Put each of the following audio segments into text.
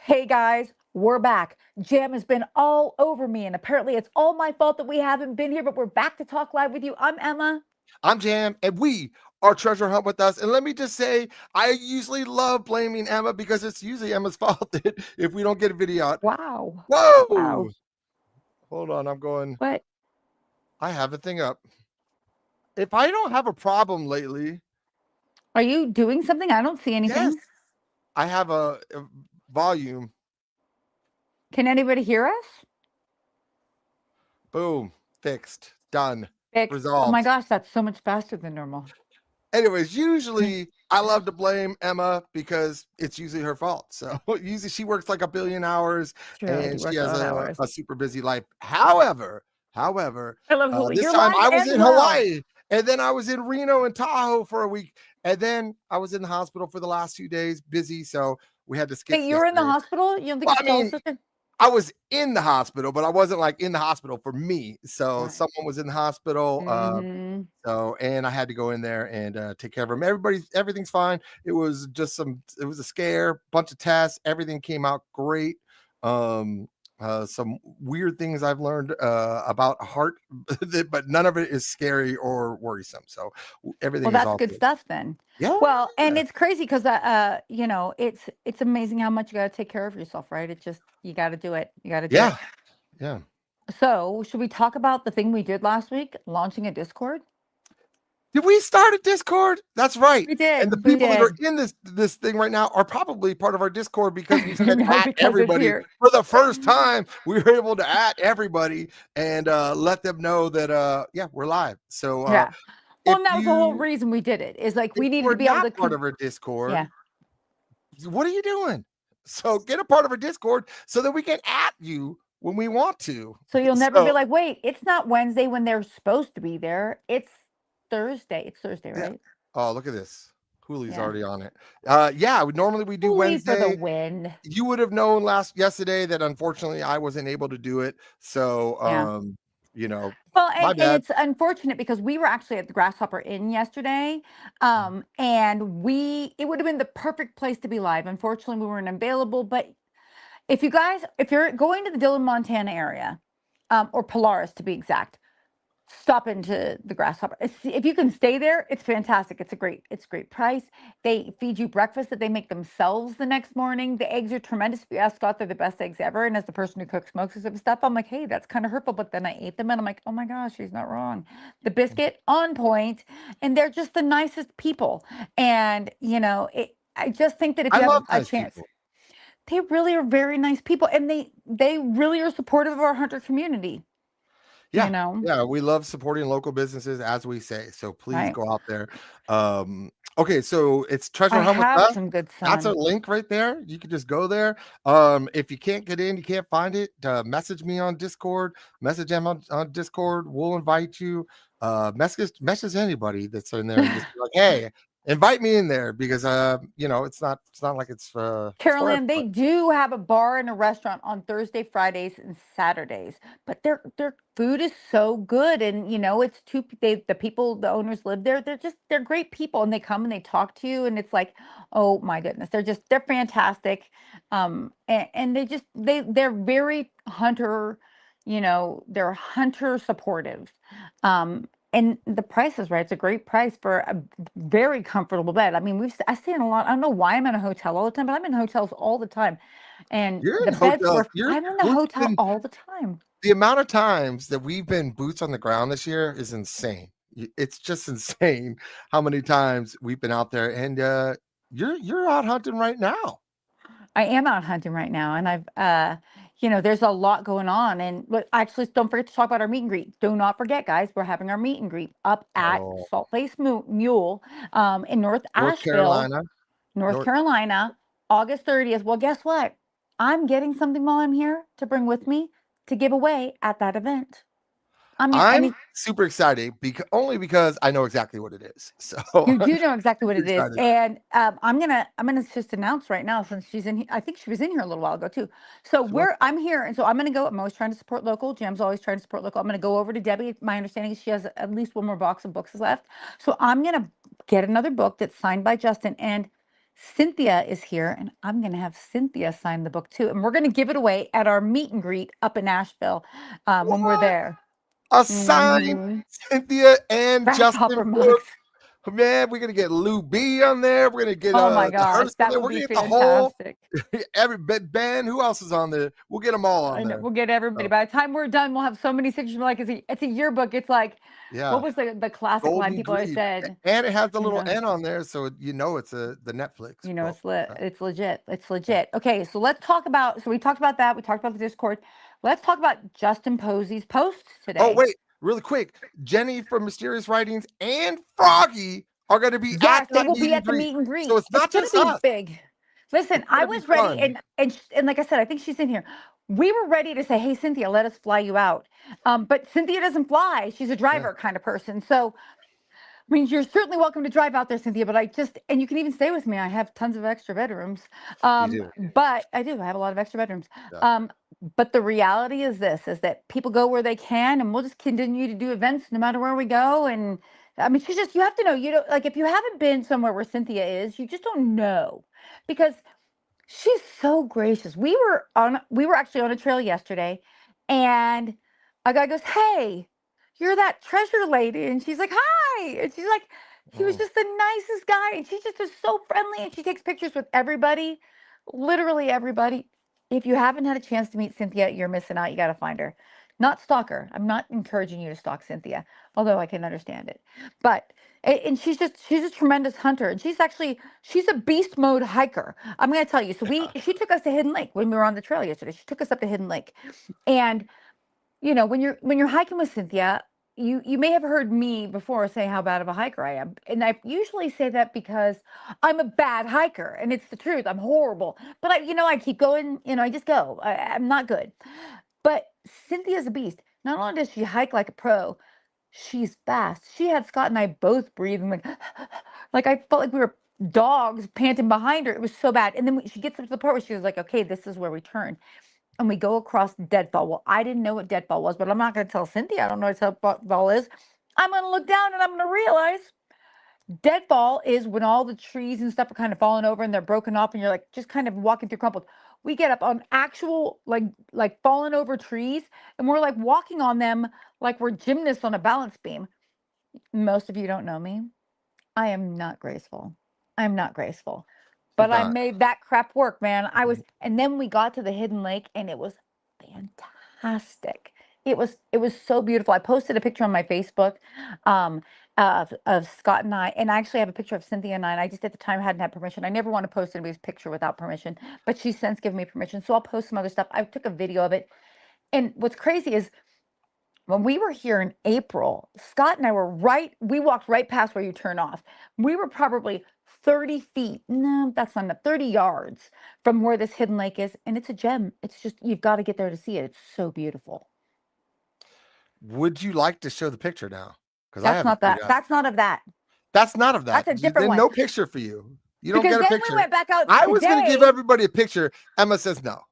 Hey guys, we're back. Jam has been all over me, and apparently it's all my fault that we haven't been here, but we're back to talk live with you. I'm Emma. I'm Jam, and we are Treasure Hunt with us. And let me just say, I usually love blaming Emma because it's usually Emma's fault if we don't get a video out. Wow. Wow. Whoa! Hold on, I'm going. What? I have a thing up. If I don't have a problem lately, Are you doing something? I don't see yes, anything. I have a volume. Can anybody hear us? Boom, fixed, done, Fixed. Oh my resolved. gosh, that's so much faster than normal. Anyways, usually I love to blame Emma because it's usually her fault. So usually she works like a billion hours True, I do and she work a has lot of hours. a super busy life. However, I love Hawaii. this You're time live I was and in well. Hawaii and then I was in Reno and Tahoe for a week. And then I was in the hospital for the last 2 days, busy. So we had to skip Wait, you're in the yesterday. hospital? You don't think Well, it's I mean, sister? I was in the hospital, but I wasn't like in the hospital for me. So Right. someone was in the hospital. Mm-hmm. So, and I had to go in there and take care of him. Everything's fine. It was just it was a scare, bunch of tests. Everything came out great. Um, some weird things I've learned about heart, but none of it is scary or worrisome. So Well, everything is that's all good good. stuff then. Yeah. Well, and it's crazy because it's amazing how much you got to take care of yourself, right? It just you got to do it. You got to do it. Yeah. Yeah. So, should we talk about the thing we did last week, launching a Discord? Did we start a Discord? That's right. We And the did. We people that are did. in this thing right now are probably part of our Discord because we said No, at because it's everybody here. for the first time. We were able to at everybody and let them know that yeah, we're live. So Yeah. Well, if and that was the whole you reason we did it. Is like if we you needed are to be able not to. part of our Discord, Yeah. what are you doing? So get a part of our Discord so that we can at you when we want to. So you'll never be So like, wait, it's not Wednesday when they're supposed to be there. It's Thursday. It's Thursday, yeah. right? Oh, look at this. Hoolie's Yeah. already on it. Yeah, normally we do Holy for the Wednesday. win. You would have known yesterday that unfortunately I wasn't able to do it. So Yeah. you know, Well, my and bad. it's unfortunate because we were actually at the Grasshopper Inn yesterday, and it would have been the perfect place to be live. Unfortunately, we weren't available. But if you're going to the Dillon, Montana area, or Polaris to be exact, stop into the Grasshopper. If you can stay there, it's fantastic. It's a great price. They feed you breakfast that they make themselves the next morning. The eggs are tremendous. If you ask Scott, they're the best eggs ever. And as the person who cooks most of the stuff, I'm like, hey, that's kind of hurtful. But then I ate them and I'm like, oh my gosh, she's not wrong. The biscuit on point, and they're just the nicest people. And I just think that if I you have love a nice chance, people. they really are very nice people, and they really are supportive of our hunter community. You Yeah. know, Yeah, we love supporting local businesses as we say. So please right? go out there. Okay, so it's I Treasure Hunt with have us. some good That's a sun. link right there. You can just go there. If you can't get in, you can't find it, message me on Discord, message them on Discord. We'll invite you. Message anybody that's in there and just be like, hey, invite me in there because it's not like it's for Carolyn, they everybody. do have a bar and a restaurant on Thursday, Fridays, and Saturdays, but their food is so good, and it's the people, the owners live there. They're great people, and they come and they talk to you, and it's like, oh my goodness, they're fantastic, and they're very hunter, they're hunter supportive, and the price is right. It's a great price for a very comfortable bed. I mean, I've seen a lot. I don't know why I'm in a hotel all the time, but I'm in hotels all the time. And You're the in beds hotels. were, I'm in the We've hotel been all the time. the amount of times that we've been boots on the ground this year is insane. It's just insane how many times we've been out there, and you're out hunting right now. I am out hunting right now, and there's a lot going on. And but actually, don't forget to talk about our meet and greet. Do not forget, guys, we're having our meet and greet up at Oh, Salt Face Mule, in North North Asheville, Carolina, North North. Carolina, August 30th. Well, guess what? I'm getting something while I'm here to bring with me to give away at that event. I'm gonna, and I'm it, super excited only because I know exactly what it is. So You I'm do know exactly what super it is, excited. and I'm gonna just announce right now since she's in. I think she was in here a little while ago too. So Sure. I'm here, and so I'm gonna go. I'm always trying to support local. Jim's always trying to support local. I'm gonna go over to Debbie. My understanding is she has at least one more box of books left. So I'm gonna get another book that's signed by Justin. And Cynthia is here, and I'm going to have Cynthia sign the book too. And we're going to give it away at our meet and greet up in Nashville when we're What? there. A signed Hmm. Cynthia and Grasshopper Justin book. mugs. Man, we're gonna get Lou B on there. We're gonna get Oh my the gosh, Hurst on that there. would We're be gonna get the whole fantastic. every Ben. Who else is on there? We'll get them all on I know. there. We'll get everybody. So, By the time we're done, we'll have so many signatures. We're like, it's a yearbook. It's like, what yeah, was the classic line Golden people always Greed, said? and it has the You little know, N on there, so you know it's the Netflix you know, book. So, it's legit. It's yeah. legit. Okay, so let's talk about. So we talked about that. We talked about the Discord. Let's talk about Justin Posey's post Oh today. wait, really quick, Jenny from Mysterious Writings and Froggy are gonna be Yes, at they that will meet be and at the greet. meet and So greet. it's It's not gonna just be us. big. Listen, It's I gonna be was ready, fun. and like I said, I think she's in here. We were ready to say, "Hey, Cynthia, let us fly you out." But Cynthia doesn't fly; she's a Yeah, driver kind of person. So, I mean, you're certainly welcome to drive out there, Cynthia. But and you can even stay with me. I have tons of extra bedrooms. you do. But I do. I have a lot of extra bedrooms. Yeah. Um, but the reality is this: is that people go where they can, and we'll just continue to do events no matter where we go. And I mean, you have to know, you don't like if you haven't been somewhere where Cynthia is, you just don't know because she's so gracious. We were actually on a trail yesterday, and a guy goes, "Hey, you're that treasure lady," and she's like, "Hi," and she's like, he was Oh, just the nicest guy, and she just is so friendly, and she takes pictures with everybody, literally everybody. If you haven't had a chance to meet Cynthia, you're missing out. You got to find her. Not stalk her. I'm not encouraging you to stalk Cynthia, although I can understand it. But and she's a tremendous hunter, and she's a beast mode hiker. I'm gonna tell you. So yeah. she took us to Hidden Lake when we were on the trail yesterday. She took us up to Hidden Lake, and when you're hiking with Cynthia, you may have heard me before say how bad of a hiker I am, and I usually say that because I'm a bad hiker, and it's the truth. I'm horrible, but I keep going. I just go. I'm not good, but Cynthia's a beast. Not only does she hike like a pro, she's fast. She had Scott and I both breathing like I felt like we were dogs panting behind her. It was so bad. And then she gets up to the part where she was like, "Okay, this is where we turn." And we go across deadfall. Well, I didn't know what deadfall was, but I'm not going to tell Cynthia I don't know what deadfall is. I'm going to look down and I'm going to realize deadfall is when all the trees and stuff are kind of falling over and they're broken off and you're like just kind of walking through crumpled. We get up on actual like fallen over trees and we're like walking on them like we're gymnasts on a balance beam. Most of you don't know me. I am not graceful. I'm not graceful. She's But I not. made that crap work, man. And then we got to the hidden lake and it was fantastic. It was so beautiful. I posted a picture on my Facebook um, of Scott and I, and I actually have a picture of Cynthia and I. And I just at the time hadn't had permission. I never want to post anybody's picture without permission, but she's since given me permission, so I'll post some other stuff. I took a video of it, and what's crazy is when we were here in April, Scott and I we walked right past where you turn off. We were probably 30 feet, no, that's not enough, 30 yards from where this hidden lake is. And it's a gem. It's just, you've got to get there to see it. It's so beautiful. Would you like to show the picture now? Because I That's have it not queued that. up. That's not of that. That's not of That's that. a different Then one. no picture for you. You don't Because get a then we picture. went back out I was going to give today. everybody a picture. Emma says no.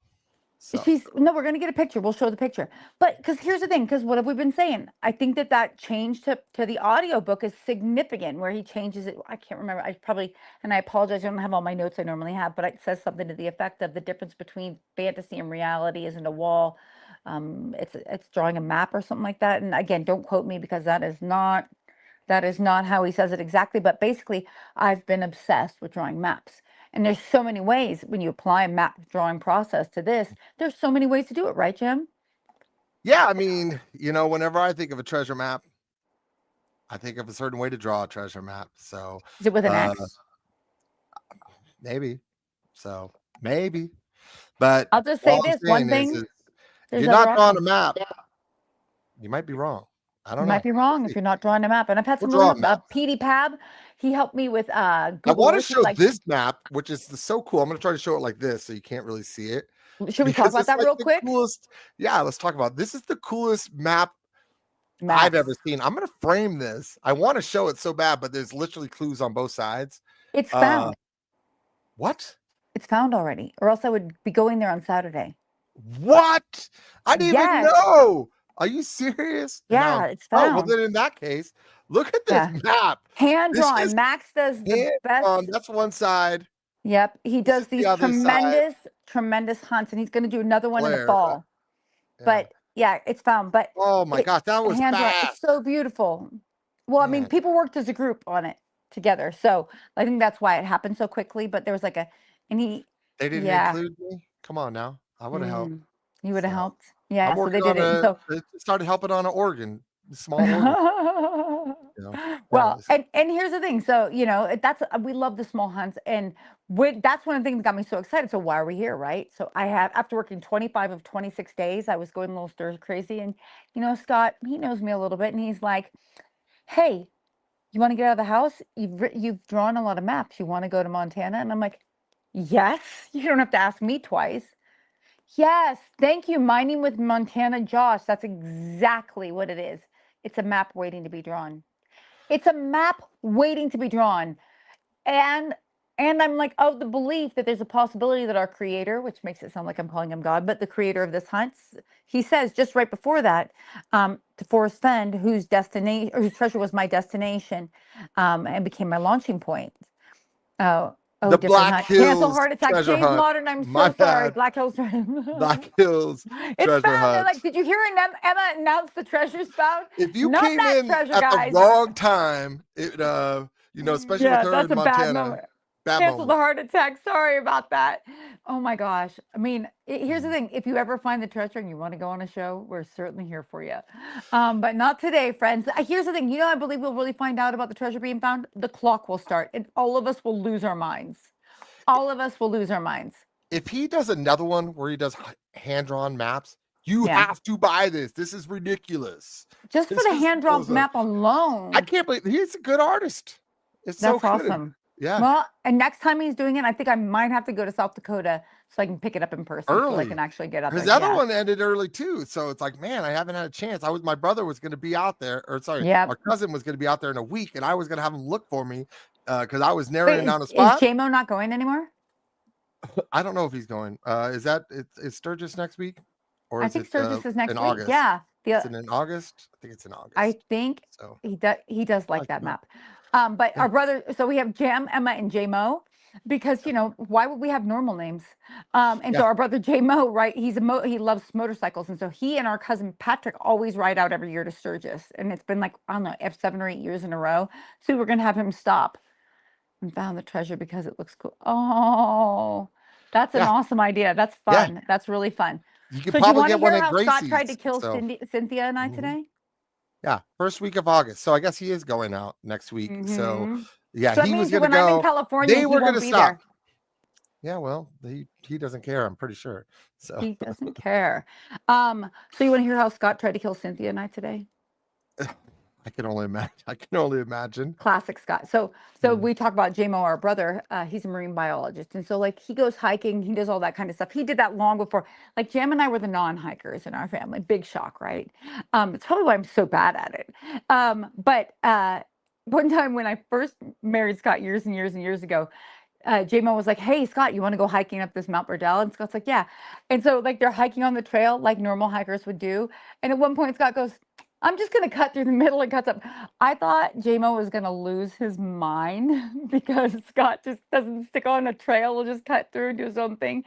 So No, we're gonna get a picture. We'll show the picture. But because here's the thing, because what have we been saying? I think that change to the audiobook is significant, where he changes it. I can't remember. And I apologize, I don't have all my notes I normally have, but it says something to the effect of the difference between fantasy and reality isn't a wall. It's drawing a map or something like that. And again, don't quote me because that is not how he says it exactly. But basically, I've been obsessed with drawing maps. And there's so many ways when you apply a map drawing process to this, there's so many ways to do it, right, Jim? yeah, I mean, whenever I think of a treasure map, I think of a certain way to draw a treasure map. So Is it with an uh, X? maybe. So maybe. But I'll just say all I'm this one saying is thing. if There's you're other not drawing a options. map, you might be wrong. I You don't might know. be We'll wrong if see. you're not drawing a map. And I've had We'll some really draw a help. map. PD Pab, he helped me with I Google want to Earth. He's show like, this map, which is so cool. I'm going to try to show it like this so you can't really see it should we talk because about it's that like real the quick? coolest. Yeah, let's talk about it. This is the coolest map I've ever Maps. seen. I'm going to frame this. I want to show it so bad, but there's literally clues on both sides. It's Uh, found. what? It's found already, or else I would be going there on Saturday. What? I didn't even Yes. know. Are you serious? Yeah, it's Oh, well, found. then in that case, look at this Yeah. map. Hand This drawn. is Max does the hand best. drawn. That's one side. Yep. He This does is the these other side. tremendous hunts, and he's going to do another one in the Blair. fall. Yeah. But yeah, it's found. But Oh my it gosh, that was hand drawn. It's fast. so beautiful. Well, I mean, Man, people worked as a group on it together, so I think that's why it happened so quickly. But there was like and he, they didn't yeah, include me. Come on now. I would have helped. you would have So helped. Yeah, I'm so they working did on it, and a so started helping on an organ, small organ. That well, was and here's the thing. So, that's we love the small hunts, and that's one of the things that got me so excited. So why are we here, right? So I have after working 25 of 26 days, I was going a little stir crazy, and Scott, he knows me a little bit, and he's like, "Hey, you want to get out of the house? You've drawn a lot of maps. You want to go to Montana?" And I'm like, "Yes. You don't have to ask me twice." Yes, thank you. Mining with Montana Josh. That's exactly what it is. It's a map waiting to be drawn. It's a map waiting to be drawn. And I'm like of the belief that there's a possibility that our creator, which makes it sound like I'm calling him God, but the creator of this hunt, he says just right before that, to Forrest Fend, whose destination or whose treasure was my destination, and became my launching point. Oh, the different Black hunt. Cancel Hills heart attack. treasure Change hunt. modern. I'm My so sorry. bad. Black Hills. Black Hills It's treasure found. They're hunt. like, did you hear Emma announce the treasure's found? If you Not came that in treasure, at the guys. wrong time, especially with Yeah, her that's in a bad Montana, moment. bad Cancel the moment. heart attack. Sorry about that. Oh my gosh. I mean, here's the Mhm. thing. If you ever find the treasure and you want to go on a show, we're certainly here for you. But not today, friends. Here's the thing. I believe we'll really find out about the treasure being found. The clock will start, and all of us will lose our minds. All of us will lose our minds. If he does another one where he does hand-drawn maps, you Yeah. have to buy this. This is ridiculous. Just for This the is hand drawn awesome. map I alone. can't believe he's a good artist. It's so That's good. awesome. Yeah. Well, and next time he's doing it, I think I might have to go to South Dakota so I can pick it up in person so I can Early. actually get out His there. other Yeah. one ended early too. So it's like, man, I haven't had a chance. My brother was going to be out there, or sorry, Yeah. our cousin was going to be out there in a week, and I was going to have him look for me because I was narrowing Wait, down a is spot. JMO not going anymore? I don't know if he's going. Is Sturgis next week, or I is think it Sturgis is in next week. August? Yeah. Is it in August? I think it's in I August. think So he does I like like that to know. map. But Yeah, our brother, so we have Jam, Emma, and JMO because why would we have normal names? And yeah. so our brother JMO, right? He loves motorcycles, and so he and our cousin Patrick always ride out every year to Sturgis, and it's been like I don't know, 7 or 8 years in a row. So we were gonna have him stop and found the treasure because it looks cool. Oh, that's an Yeah, awesome idea. That's yeah. fun. That's really fun. You could So do you probably want to get one hear at how Scott tried to Gracie's. kill So Cynthia and I mhm. today? Yeah, first week of August. So I guess he is going out next week. So Mm-hmm. yeah, So that he was means going to when I'm in go. California, They he were going won't to be stop. there. Yeah, well, he doesn't care. I'm pretty sure. So He doesn't care. So you want to hear how Scott tried to kill Cynthia and I today? I can only imagine. I can only imagine. Classic Scott. So Mm. we talk about JMO, our brother. He's a marine biologist, and so like he goes hiking, he does all that kind of stuff. He did that long before. Like Jam and I were the non-hikers in our family. Big shock, right? It's probably why I'm so bad at it. But one time when I first married Scott years and years and years ago, JMO was like, "Hey, Scott, you want to go hiking up this Mount Burdell?" And Scott's like, "Yeah." And so like they're hiking on the trail like normal hikers would do. And at one point, Scott goes, "I'm just gonna cut through the middle," and cuts up. I thought JMO was gonna lose his mind because Scott just doesn't stick on a trail; will just cut through and do his own thing.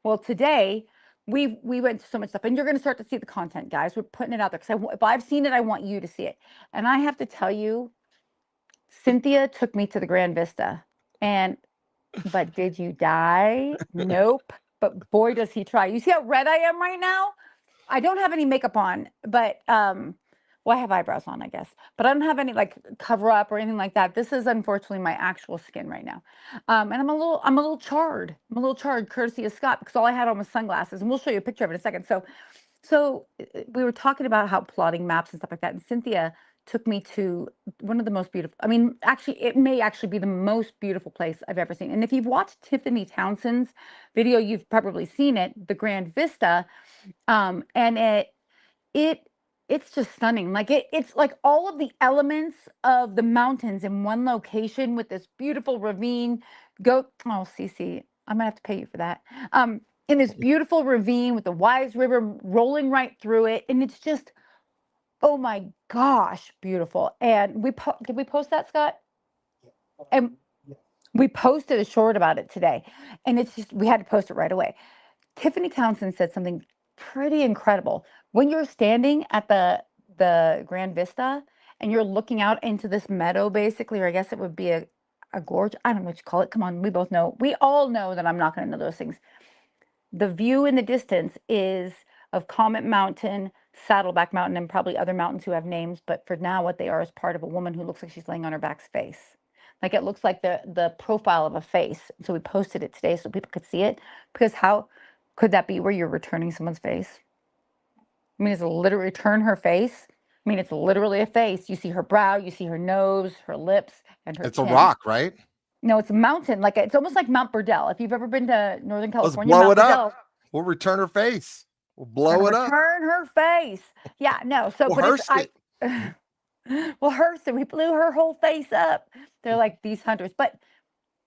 Well, today we went to so much stuff, and you're gonna start to see the content, guys. We're putting it out there because if I've seen it, I want you to see it. And I have to tell you, Cynthia took me to the Grand Vista, and but did you die? Nope. But boy, does he try. You see how red I am right now? I don't have any makeup on, but well, I have eyebrows on, I guess. But I don't have any like cover up or anything like that. This is unfortunately my actual skin right now. And I'm a little charred. I'm a little charred courtesy of Scott because all I had on was sunglasses. And we'll show you a picture of it in a second. So we were talking about how plotting maps and stuff like that. And Cynthia took me to one of the most beautiful, I mean, actually, it may actually be the most beautiful place I've ever seen. And if you've watched Tiffany Townsend's video, you've probably seen it, the Grand Vista. And it it's just stunning. Like it's like all of the elements of the mountains in one location with this beautiful ravine. Oh, Cece, I'm gonna have to pay you for that. In this beautiful ravine with the Wise River rolling right through it, and it's just, oh my gosh, beautiful. And did we post that, Scott? And We posted a short about it today, and it's just we had to post it right away. Tiffany Townsend said something pretty incredible. When you're standing at the Grand Vista and you're looking out into this meadow, basically, or I guess it would be a gorge. I don't know what you call it. Come on, we both know. We all know that I'm not going to know those things. The view in the distance is of Comet Mountain, Saddleback Mountain, and probably other mountains who have names. But for now, what they are is part of a woman who looks like she's laying on her back's face. Like it looks like the profile of a face. So we posted it today so people could see it. Because how could that be where you're returning someone's face? I mean, it's literally turn her face. I mean, it's literally a face. You see her brow, you see her nose, her lips, and her It's a chin. rock, right? No, it's a mountain. Like it's almost like Mount Burdell. If you've ever been to Northern Let's California, blow Mount it up. Burdell. We'll return her face. We'll We're blow gonna it up. return her face. Yeah, no. So, We'll but it's hearse I. Well, her, so we blew her whole face up. They're like these hunters, but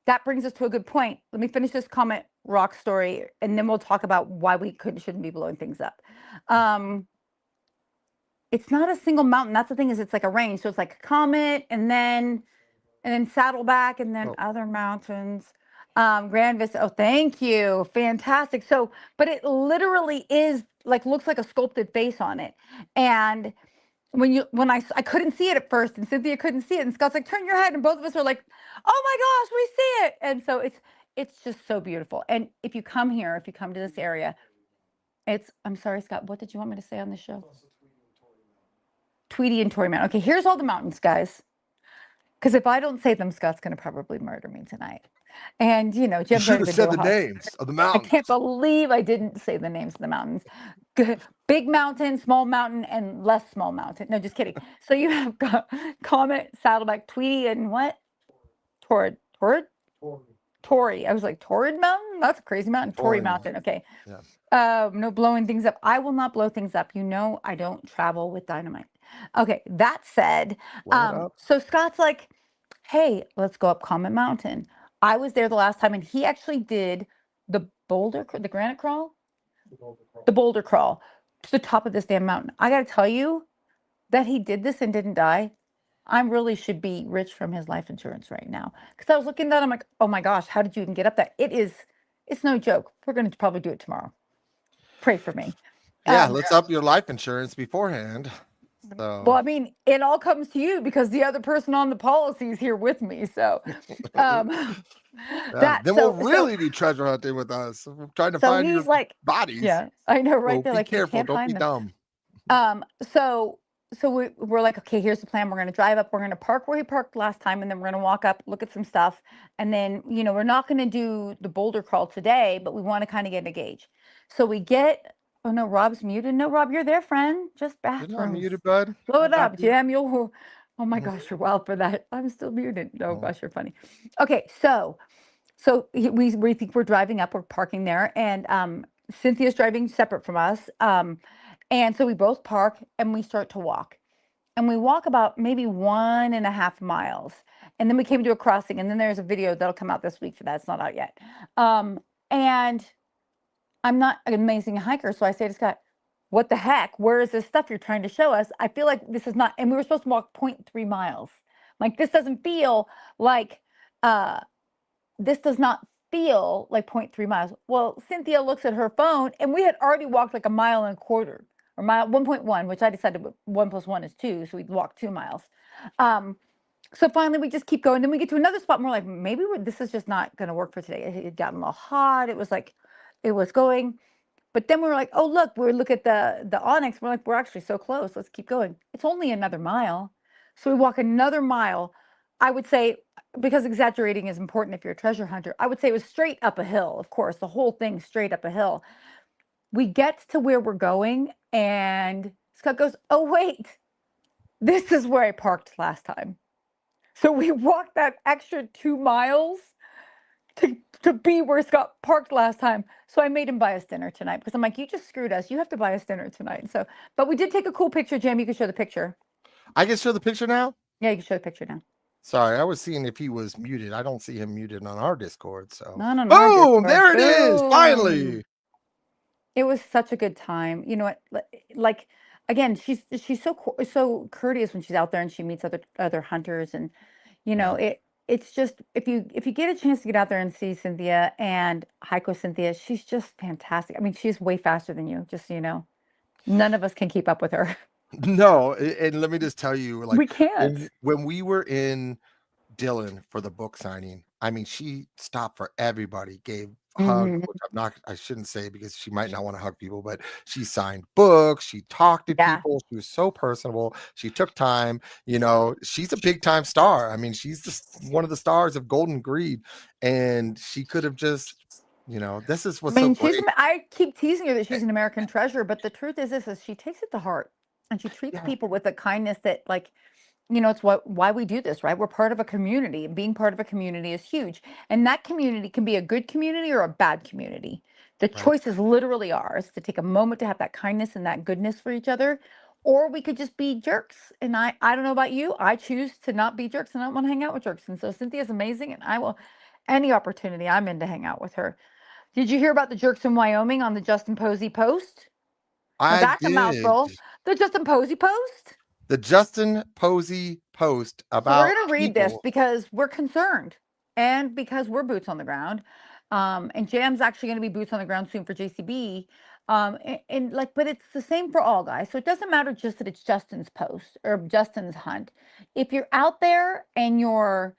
that brings us to a good point. Let me finish this Comet rock story, and then we'll talk about why we shouldn't be blowing things up. It's not a single mountain. That's the thing is it's like a range. So it's like Comet and then Saddleback and then Oh. other mountains. Grand Vista. Oh, thank you. Fantastic. So, but it literally is like looks like a sculpted face on it. And when I couldn't see it at first and Cynthia couldn't see it and Scott's like, turn your head, and both of us are like, oh my gosh, we see it. And so it's just so beautiful. And if you come here, if you come to this area, I'm sorry, Scott, what did you want me to say on the show? Tweety and Tory Mountain. Okay, here's all the mountains, guys. Because if I don't say them, Scott's going to probably murder me tonight. And, You Jim's should already have been said to a the house. names of the I mountains. can't believe I didn't say the names of the mountains. Big mountain, small mountain, and less small mountain. No, just kidding. So you have Comet, Saddleback, Tweety, and what? Torrid. Tory. I was like, Torrid Mountain? That's a crazy mountain. Tory Mountain. Okay. Yeah. No blowing things up. I will not blow things up. I don't travel with dynamite. Okay. That said, so Scott's like, hey, let's go up Comet Mountain. I was there the last time and he actually did the granite crawl, the boulder crawl to the top of this damn mountain. I got to tell you that he did this and didn't die. I really should be rich from his life insurance right now. Because I was looking at that, I'm like, oh my gosh, how did you even get up there? It's no joke. We're going to probably do it tomorrow. Pray for me. Yeah, let's up your life insurance beforehand. So. Well, I mean, it all comes to you because the other person on the policy is here with me. So, then we'll really do treasure hunting with us. We're trying to find your bodies. Yeah, I know, right? So They're be like, careful. Don't be them. dumb. So we're like, okay, here's the plan. We're going to drive up. We're going to park where he parked last time, and then we're going to walk up, look at some stuff, and then we're not going to do the boulder crawl today, but we want to kind of get a gauge. So we get. Oh no, Rob's muted. No, Rob, you're there, friend. Just bathrooms. You're not muted, bud. Blow it up, Jim. Oh my gosh, you're wild for that. I'm still muted. Oh gosh, you're funny. Okay, so we think we're driving up. We're parking there, and Cynthia's driving separate from us. And so we both park and we start to walk. And we walk about maybe 1.5 miles. And then we came to a crossing. And then there's a video that'll come out this week for that. It's not out yet. And I'm not an amazing hiker. So I say to Scott, what the heck? Where is this stuff you're trying to show us? I feel like this is not, and we were supposed to walk 0.3 miles. Like this doesn't feel like, this does not feel like 0.3 miles. Well, Cynthia looks at her phone and we had already walked like 1.25 miles or 1.1, which I decided 1 + 1 is 2. So we'd walk 2 miles. So finally we just keep going. Then we get to another spot and we're like, maybe this is just not going to work for today. It had gotten a little hot. It was like, it was going. But then we were like, oh, look, we look at the Onyx. We're like, we're actually so close. Let's keep going. It's only another mile. So we walk another mile. I would say, because exaggerating is important if you're a treasure hunter, I would say it was straight up a hill. Of course, the whole thing straight up a hill. We get to where we're going and Scott goes, oh, wait, this is where I parked last time. So we walked that extra 2 miles to be where Scott parked last time. So I made him buy us dinner tonight because I'm like, you just screwed us. You have to buy us dinner tonight. So, but we did take a cool picture, Jim. You can show the picture. I can show the picture now? Yeah, you can show the picture now. Sorry, I was seeing if he was muted. I don't see him muted on our Discord. So, no, boom, there it is. Finally. It was such a good time. You know what? Like, again, she's so courteous when she's out there and she meets other hunters, and it it's just if you get a chance to get out there and see Cynthia and hike with Cynthia, she's just fantastic. I mean, she's way faster than you, just so you know. None of us can keep up with her. No, and let me just tell you, like We can't. when we were in Dylan for the book signing, I mean, she stopped for everybody, gave hugs, Hmm. which I shouldn't say because she might not want to hug people, but she signed books, she talked to Yeah. people, she was so personable, she took time, she's a big time star. I mean, she's just one of the stars of Golden Greed, and she could have just, this is I what's so mean, great. I keep teasing her that Eh, she's an American treasure, but the truth is this is she takes it to heart and she treats Yeah, people with a kindness that like, it's why we do this, right? We're part of a community, and being part of a community is huge. And that community can be a good community or a bad community. The right. choice is literally ours to take a moment to have that kindness and that goodness for each other, or we could just be jerks. And I don't know about you, I choose to not be jerks and I don't want to hang out with jerks. And so Cynthia's amazing, and I will any opportunity I'm in to hang out with her. Did you hear about the jerks in Wyoming on the Justin Posey post? Now I that's a did. mouthful. The Justin Posey post? The Justin Posey post So we're about going to read this people. because we're concerned and because we're boots on the ground. And Jam's actually going to be boots on the ground soon for JCB. And like, but it's the same for all guys. So it doesn't matter just that it's Justin's post or Justin's hunt. If you're out there and you're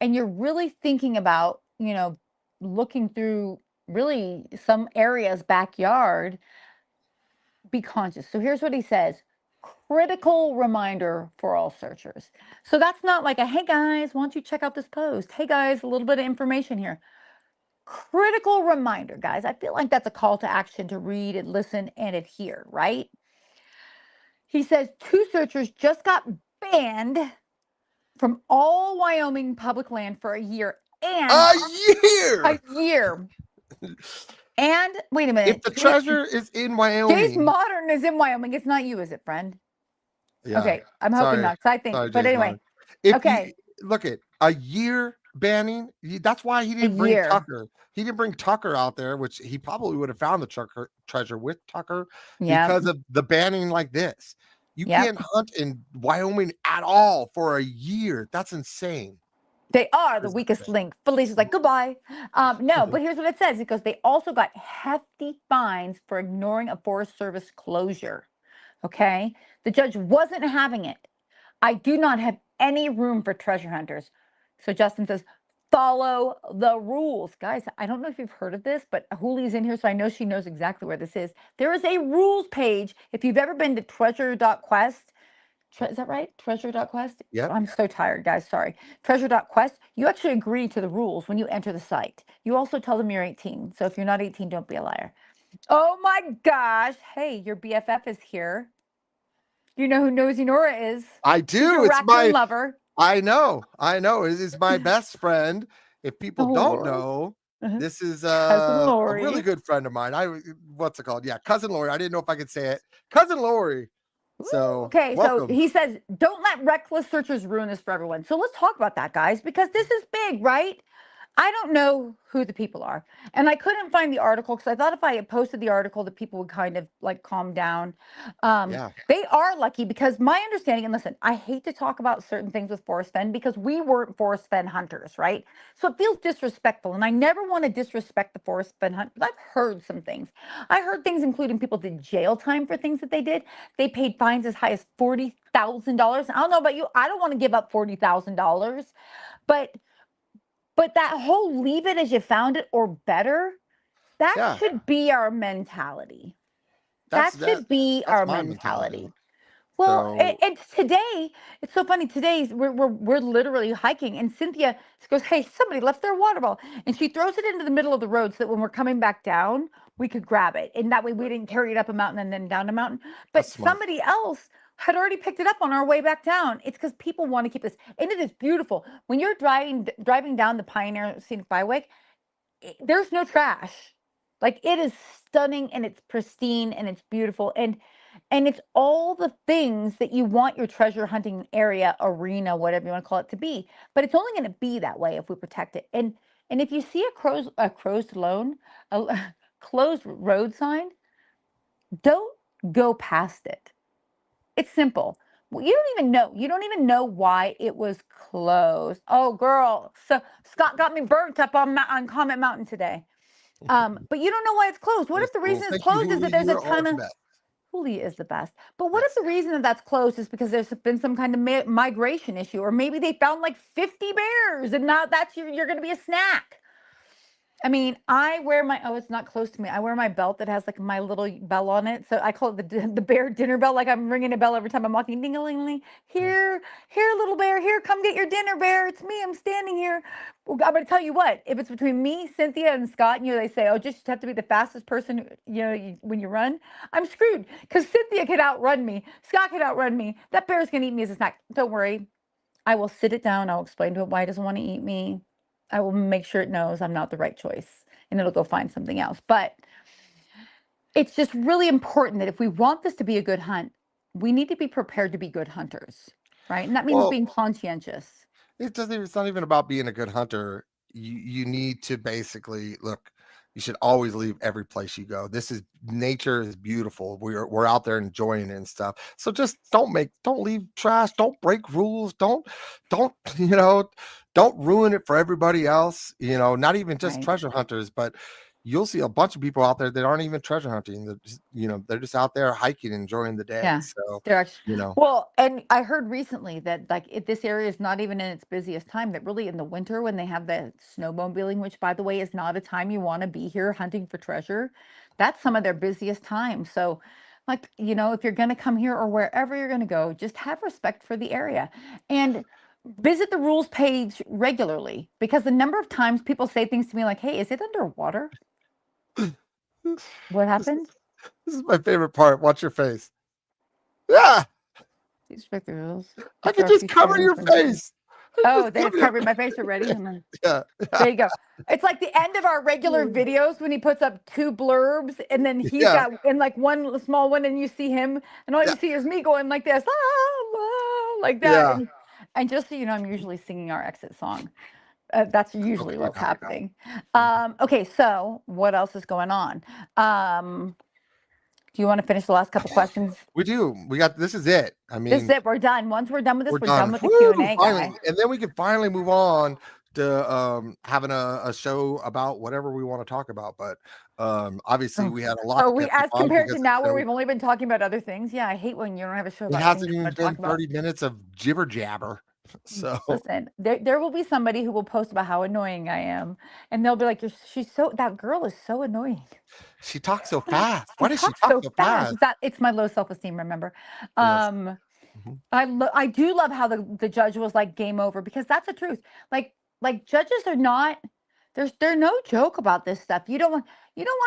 really thinking about, looking through really some area's backyard, be conscious. So here's what he says: critical reminder for all searchers. So that's not like a, hey guys, why don't you check out this post? Hey guys, a little bit of information here. Critical reminder, guys. I feel like that's a call to action to read and listen and adhere, right? He says two searchers just got banned from all Wyoming public land for a year and A a year. year. And wait a If minute. the treasure is in Jay's Wyoming, Modern is in Wyoming. It's not you, is it, friend? yeah. Okay, I'm hoping Sorry, not. 'Cause I think, sorry, but James anyway, Modern. If you okay, look at a year banning, that's why he a didn't bring year. Tucker. He didn't bring Tucker out there, which he probably would have found the treasure with Tucker Yep, because of the banning like this. You yep. can't hunt in Wyoming at all for a year. That's insane. They are That the is weakest link. Felicia's like, goodbye. No, but here's what it says because they also got hefty fines for ignoring a Forest Service closure. Okay. The judge wasn't having it. I do not have any room for treasure hunters. So Justin says, follow the rules. Guys, I don't know if you've heard of this, but Hoolie's in here, so I know she knows exactly where this is. There is a rules page. If you've ever been to treasure.quest, is that right? Treasure.quest? Yep. I'm so tired, guys. Sorry. Treasure.quest, you actually agree to the rules when you enter the site. You also tell them you're 18. So if you're not 18, don't be a liar. Oh my gosh. Hey, your BFF is here. You know who Nosy Nora is? I She's do. your It's raccoon my lover. I know. I know. It is my best friend. If people Oh, don't Lord. know, Uh-huh. this is Cousin a really Lori. good friend of mine. What's it called? Yeah, cousin Lori. I didn't know if I could say it. Cousin Lori. Woo. So Okay, so welcome. he says, don't let reckless searchers ruin this for everyone. So let's talk about that, guys, because this is big, right? I don't know who the people are. And I couldn't find the article because I thought if I had posted the article, that people would kind of like calm down. Yeah. They are lucky because my understanding, and listen, I hate to talk about certain things with Forest Fen because we weren't Forest Fen hunters, right? So it feels disrespectful. And I never want to disrespect the Forest Fen hunt, but I've heard some things. I heard things including people did jail time for things that they did. They paid fines as high as $40,000. I don't know about you. I don't want to give up $40,000, but that whole leave it as you found it or better, that Yeah. should be our mentality. That's That that should be that's our my mentality. mentality. Well, So it's today. It's so funny. Today we're literally hiking, and Cynthia goes, "Hey, somebody left their water bottle," and she throws it into the middle of the road so that when we're coming back down, we could grab it, and that way we didn't carry it up a mountain and then down a mountain. that's But smart. somebody else had already picked it up on our way back down. It's because people want to keep this, and it is beautiful when you're driving down the Pioneer Scenic Byway. There's no trash. Like it is stunning and it's pristine and it's beautiful and it's all the things that you want your treasure hunting area, arena, whatever you want to call it to be. But it's only going to be that way if we protect it. And if you see a closed loan, a closed road sign, don't go past it. It's simple. Well, you don't even know. You don't even know why it was closed. Oh, girl. So Scott got me burnt up on Comet Mountain today. But you don't know why it's closed. What That's if the cool. reason it's Thank you, closed is that Huli. there's You a are ton the of best. Julia is the best. But what if Yes. the reason that that's closed is because there's been some kind of migration issue, or maybe they found like 50 bears, and now that's you're going to be a snack. I mean, I wear my it's not close to me. I wear my belt that has like my little bell on it. So I call it the bear dinner bell. Like I'm ringing a bell every time I'm walking. Ding a ling ling. Here, here, little bear. Here, come get your dinner, bear. It's me. I'm standing here. Well, I'm gonna tell you what. If it's between me, Cynthia, and Scott, they say, oh, just have to be the fastest person. When you run, I'm screwed because Cynthia could outrun me. Scott could outrun me. That bear's gonna eat me as a snack. Don't worry. I will sit it down. I'll explain to it why it doesn't want to eat me. I will make sure it knows I'm not the right choice and it'll go find something else. But it's just really important that if we want this to be a good hunt, we need to be prepared to be good hunters, right? And that means Well, being conscientious. it's not even about being a good hunter. You need to basically look. You should always leave every place you go. Nature is beautiful. We're out there enjoying it and stuff. So just don't leave trash. Don't break rules. Don't don't ruin it for everybody else. Not even just Right. treasure hunters, but you'll see a bunch of people out there that aren't even treasure hunting. They're just out there hiking, enjoying the day. Yeah. So They're actually, you know, well, and I heard recently that like this area is not even in its busiest time, that really in the winter when they have the snowmobiling, which by the way is not a time you want to be here hunting for treasure, that's some of their busiest time. So like, if you're going to come here or wherever you're going to go, just have respect for the area and visit the rules page regularly, because the number of times people say things to me like, hey, is it underwater? What this happened? this is my favorite part. Watch your face. Yeah. Please respect the rules. I Be could careful. just You should cover be your information. face. I could Oh, just they have cover your covered my face already. And then yeah. there you go. It's like the end of our regular videos when he puts up two blurbs and then he's Yeah. got in like one small one and you see him and all Yeah. you see is me going like this, ah, ah, like that. Yeah. And just so you know, I'm usually singing our exit song. That's usually Okay. what's happening. Okay, so what else is going on? Do you want to finish the last couple questions? We do. This is it. I This is mean, it. We're done. Once we're done with we're this, we're done done. with the Q and Woo, A, finally. guy. And then we can finally move on to having a show about whatever we want to talk about. But obviously Oh, we had a lot to we catch up as on compared because to now where we've only been talking about other things. Yeah, I hate when you don't have a show it about things hasn't you even want to talk been about. 30 minutes of jibber jabber. So Listen, there will be somebody who will post about how annoying I am, and they'll be like, that girl is so annoying. she talks so fast. She Why does she talks talk so so fast. fast? It's my low self-esteem, remember? Yes. Um, Mhm. I do love how the judge was like game over, because that's the truth. Like judges are not they're no joke about this stuff. You don't want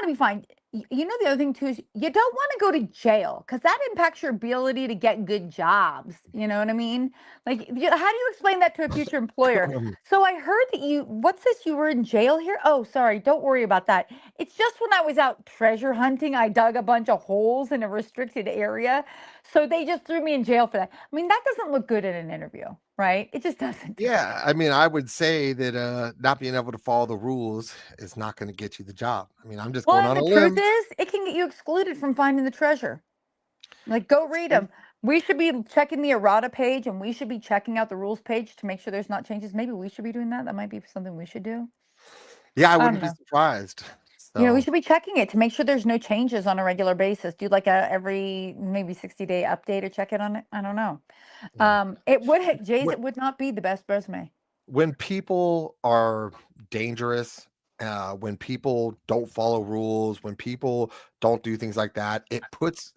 to be fined. The other thing too is you don't want to go to jail, because that impacts your ability to get good jobs. You know what I mean? Like how do you explain that to a future employer? So I heard that what's this? You were in jail here? Oh, sorry. Don't worry about that. It's just when I was out treasure hunting, I dug a bunch of holes in a restricted area. So they just threw me in jail for that. I mean, that doesn't look good in an interview, right? It just doesn't. Yeah, I mean, I would say that not being able to follow the rules is not going to get you the job. I mean, I'm just Well, going and on the a truth limb. is, it can get you excluded from finding the treasure. Like, go read True. them. We should be checking the errata page, and we should be checking out the rules page to make sure there's not changes. Maybe we should be doing that. That might be something we should do. Yeah, I I wouldn't don't be know. surprised. We So should be checking it to make sure there's no changes on a regular basis. Do like a every maybe 60-day update or check it on it. I don't know. yeah. Jays, When, it would not be the best resume. when people are dangerous, when people don't follow rules, when people don't do things like that, it puts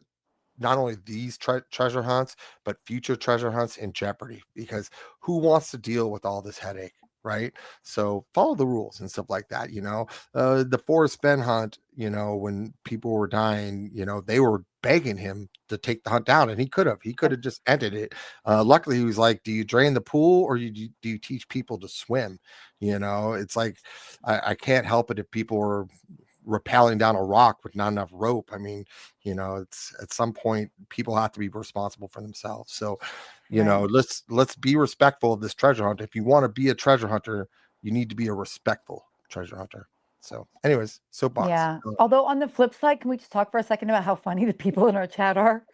not only these treasure hunts, but future treasure hunts in jeopardy, because who wants to deal with all this headache? Right. So follow the rules and stuff like that. The Forrest Fenn hunt, when people were dying, they were begging him to take the hunt down, and he could have just ended it. Luckily he was like, do you drain the pool, or do you teach people to swim? It's like, I can't help it if people are rappelling down a rock with not enough rope. I mean, it's at some point people have to be responsible for themselves. So, Right. let's be respectful of this treasure hunt. If you want to be a treasure hunter, you need to be a respectful treasure hunter. So, anyways, soapbox. Yeah. Although on the flip side, can we just talk for a second about how funny the people in our chat are?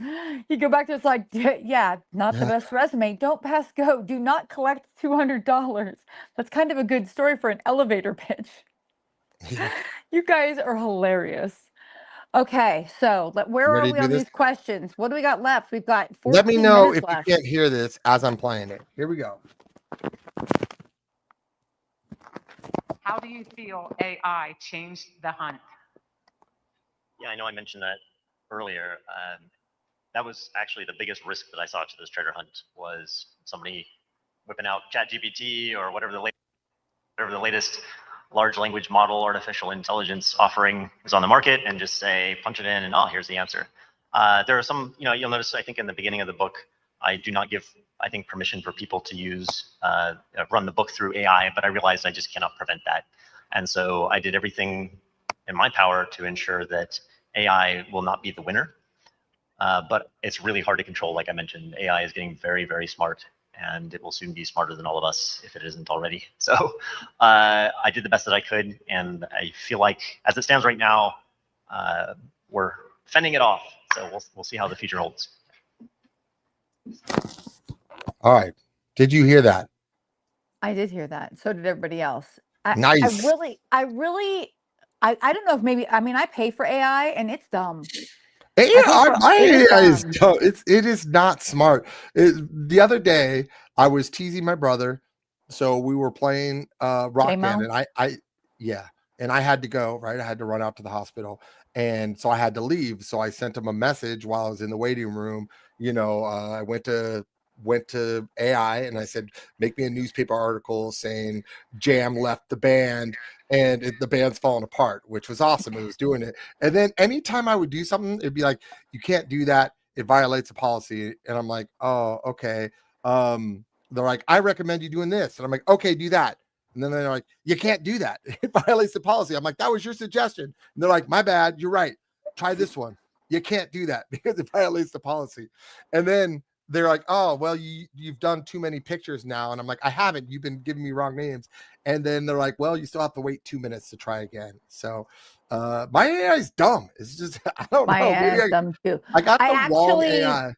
You go back to it's like, yeah, not the best resume. Don't pass go. Do not collect $200. That's kind of a good story for an elevator pitch. Yeah. You guys are hilarious. Okay, so where are Ready we to do on this? these questions? What do we got left? We've got Let me 14 know minutes if you left. can't hear this as I'm playing it. Here we go. How do you feel AI changed the hunt? Yeah, I know I mentioned that earlier. That was actually the biggest risk that I saw to this treasure hunt was somebody whipping out ChatGPT or whatever the latest large language model artificial intelligence offering is on the market and just say, punch it in and oh, here's the answer. There are some, you'll notice, I think in the beginning of the book, I do not give, I think, permission for people to use, run the book through AI, but I realized I just cannot prevent that. And so I did everything in my power to ensure that AI will not be the winner. But it's really hard to control. Like I mentioned, AI is getting very, very smart, and it will soon be smarter than all of us if it isn't already. So I did the best that I could, and I feel like, as it stands right now, we're fending it off. So we'll see how the future holds. All right. Did you hear that? I did hear that. So did everybody else. Nice. I don't know if maybe, I mean, I pay for AI and it's dumb. My AI is dumb. It is not smart. The other day I was teasing my brother, so we were playing Rock Band, and I had to go, right. I had to run out to the hospital, and so I had to leave. So I sent him a message while I was in the waiting room. I went to AI and I said, make me a newspaper article saying Jam left the band and the band's falling apart, which was awesome. It was doing it. And then anytime I would do something, it'd be like, you can't do that. It violates a policy. And I'm like, oh, okay. They're like, I recommend you doing this. And I'm like, okay, do that. And then they're like, you can't do that. It violates the policy. I'm like, that was your suggestion. And they're like, my bad. You're right. Try this one. You can't do that because it violates the policy. And then they're like, oh, well, you've done too many pictures now. And I'm like, I haven't. You've been giving me wrong names. And then they're like, well, you still have to wait 2 minutes to try again. So my AI is dumb. It's just, I don't know. My AI is dumb too. I got the wrong AI.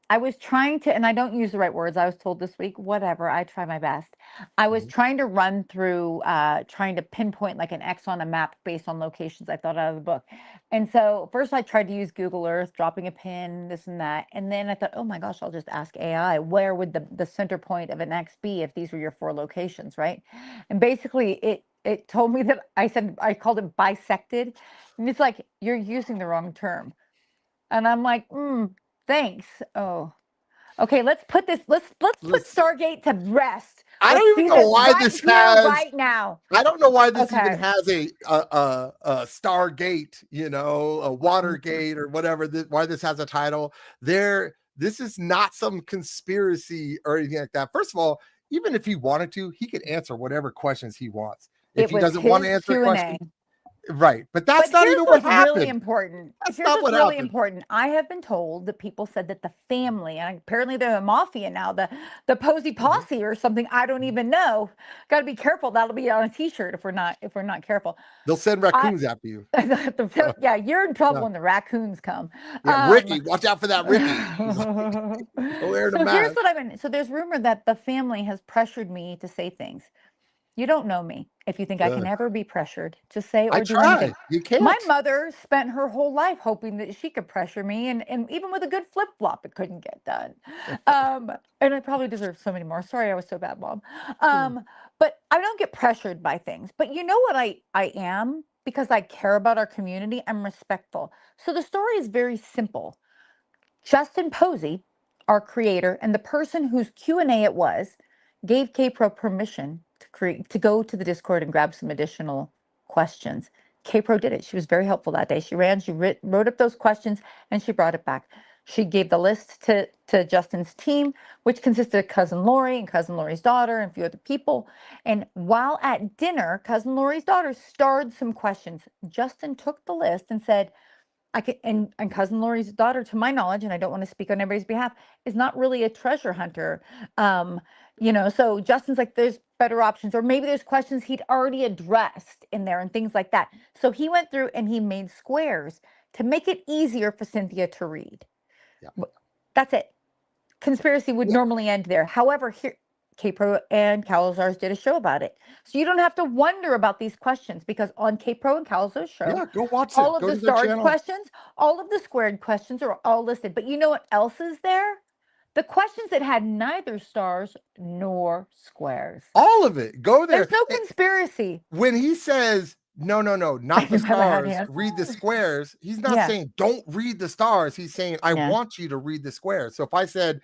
I was trying to, and I don't use the right words. I was told this week, whatever, I try my best. I was trying to run through, trying to pinpoint like an X on a map based on locations I thought out of the book. And so first I tried to use Google Earth, dropping a pin, this and that. And then I thought, oh my gosh, I'll just ask AI, where would the center point of an X be if these were your 4 locations, right? And basically it told me that I called it bisected. And it's like, you're using the wrong term. And I'm like, thanks. Oh, okay. Let's put Stargate to rest. I don't even know why this has right now. I don't know why this even has a Stargate, a Watergate or whatever. Why this has a title there? This is not some conspiracy or anything like that. First of all, even if he wanted to, he could answer whatever questions he wants. If he doesn't want to answer questions. Right, but that's not even what happened. Really important. That's here's not what's what really happened. important. I have been told that people said that the family, and apparently they're the mafia now, the Posey posse or something. I don't even know. Got to be careful. That'll be on a T-shirt if we're not careful. They'll send raccoons after you. Yeah, you're in trouble when the raccoons come. Yeah, Ricky, watch out for that Ricky. Here's what I've been. So there's rumor that the family has pressured me to say things. You don't know me if you think I can ever be pressured to say or do anything. You can't. My mother spent her whole life hoping that she could pressure me, and even with a good flip flop, it couldn't get done. And I probably deserve so many more. Sorry, I was so bad, Mom. But I don't get pressured by things. But you know what I am? Because I care about our community, I'm respectful. So the story is very simple. Justin Posey, our creator, and the person whose Q&A it was, gave KPRO permission to go to the Discord and grab some additional questions. KPRO did it. She was very helpful that day. She wrote up those questions and she brought it back. She gave the list to Justin's team, which consisted of Cousin Lori and Cousin Lori's daughter and a few other people. And while at dinner, Cousin Lori's daughter starred some questions. Justin took the list and said, and Cousin Lori's daughter, to my knowledge, and I don't want to speak on everybody's behalf, is not really a treasure hunter. So Justin's like, there's better options, or maybe there's questions he'd already addressed in there and things like that. So he went through and he made squares to make it easier for Cynthia to read. Yeah. That's it. Conspiracy would normally end there. However, here K-Pro and Calazar's did a show about it. So you don't have to wonder about these questions, because on K-Pro and Calazar's show, Yeah, go watch it. all of Go the to their starred channel. questions, all of the squared questions are all listed. But you know what else is there? The questions that had neither stars nor squares. All of it. Go there. There's no conspiracy. When he says, no, not the You haven't had stars, read the answers. squares, he's not Yeah. saying don't read the stars. He's saying, I Yeah. want you to read the squares. So if I said,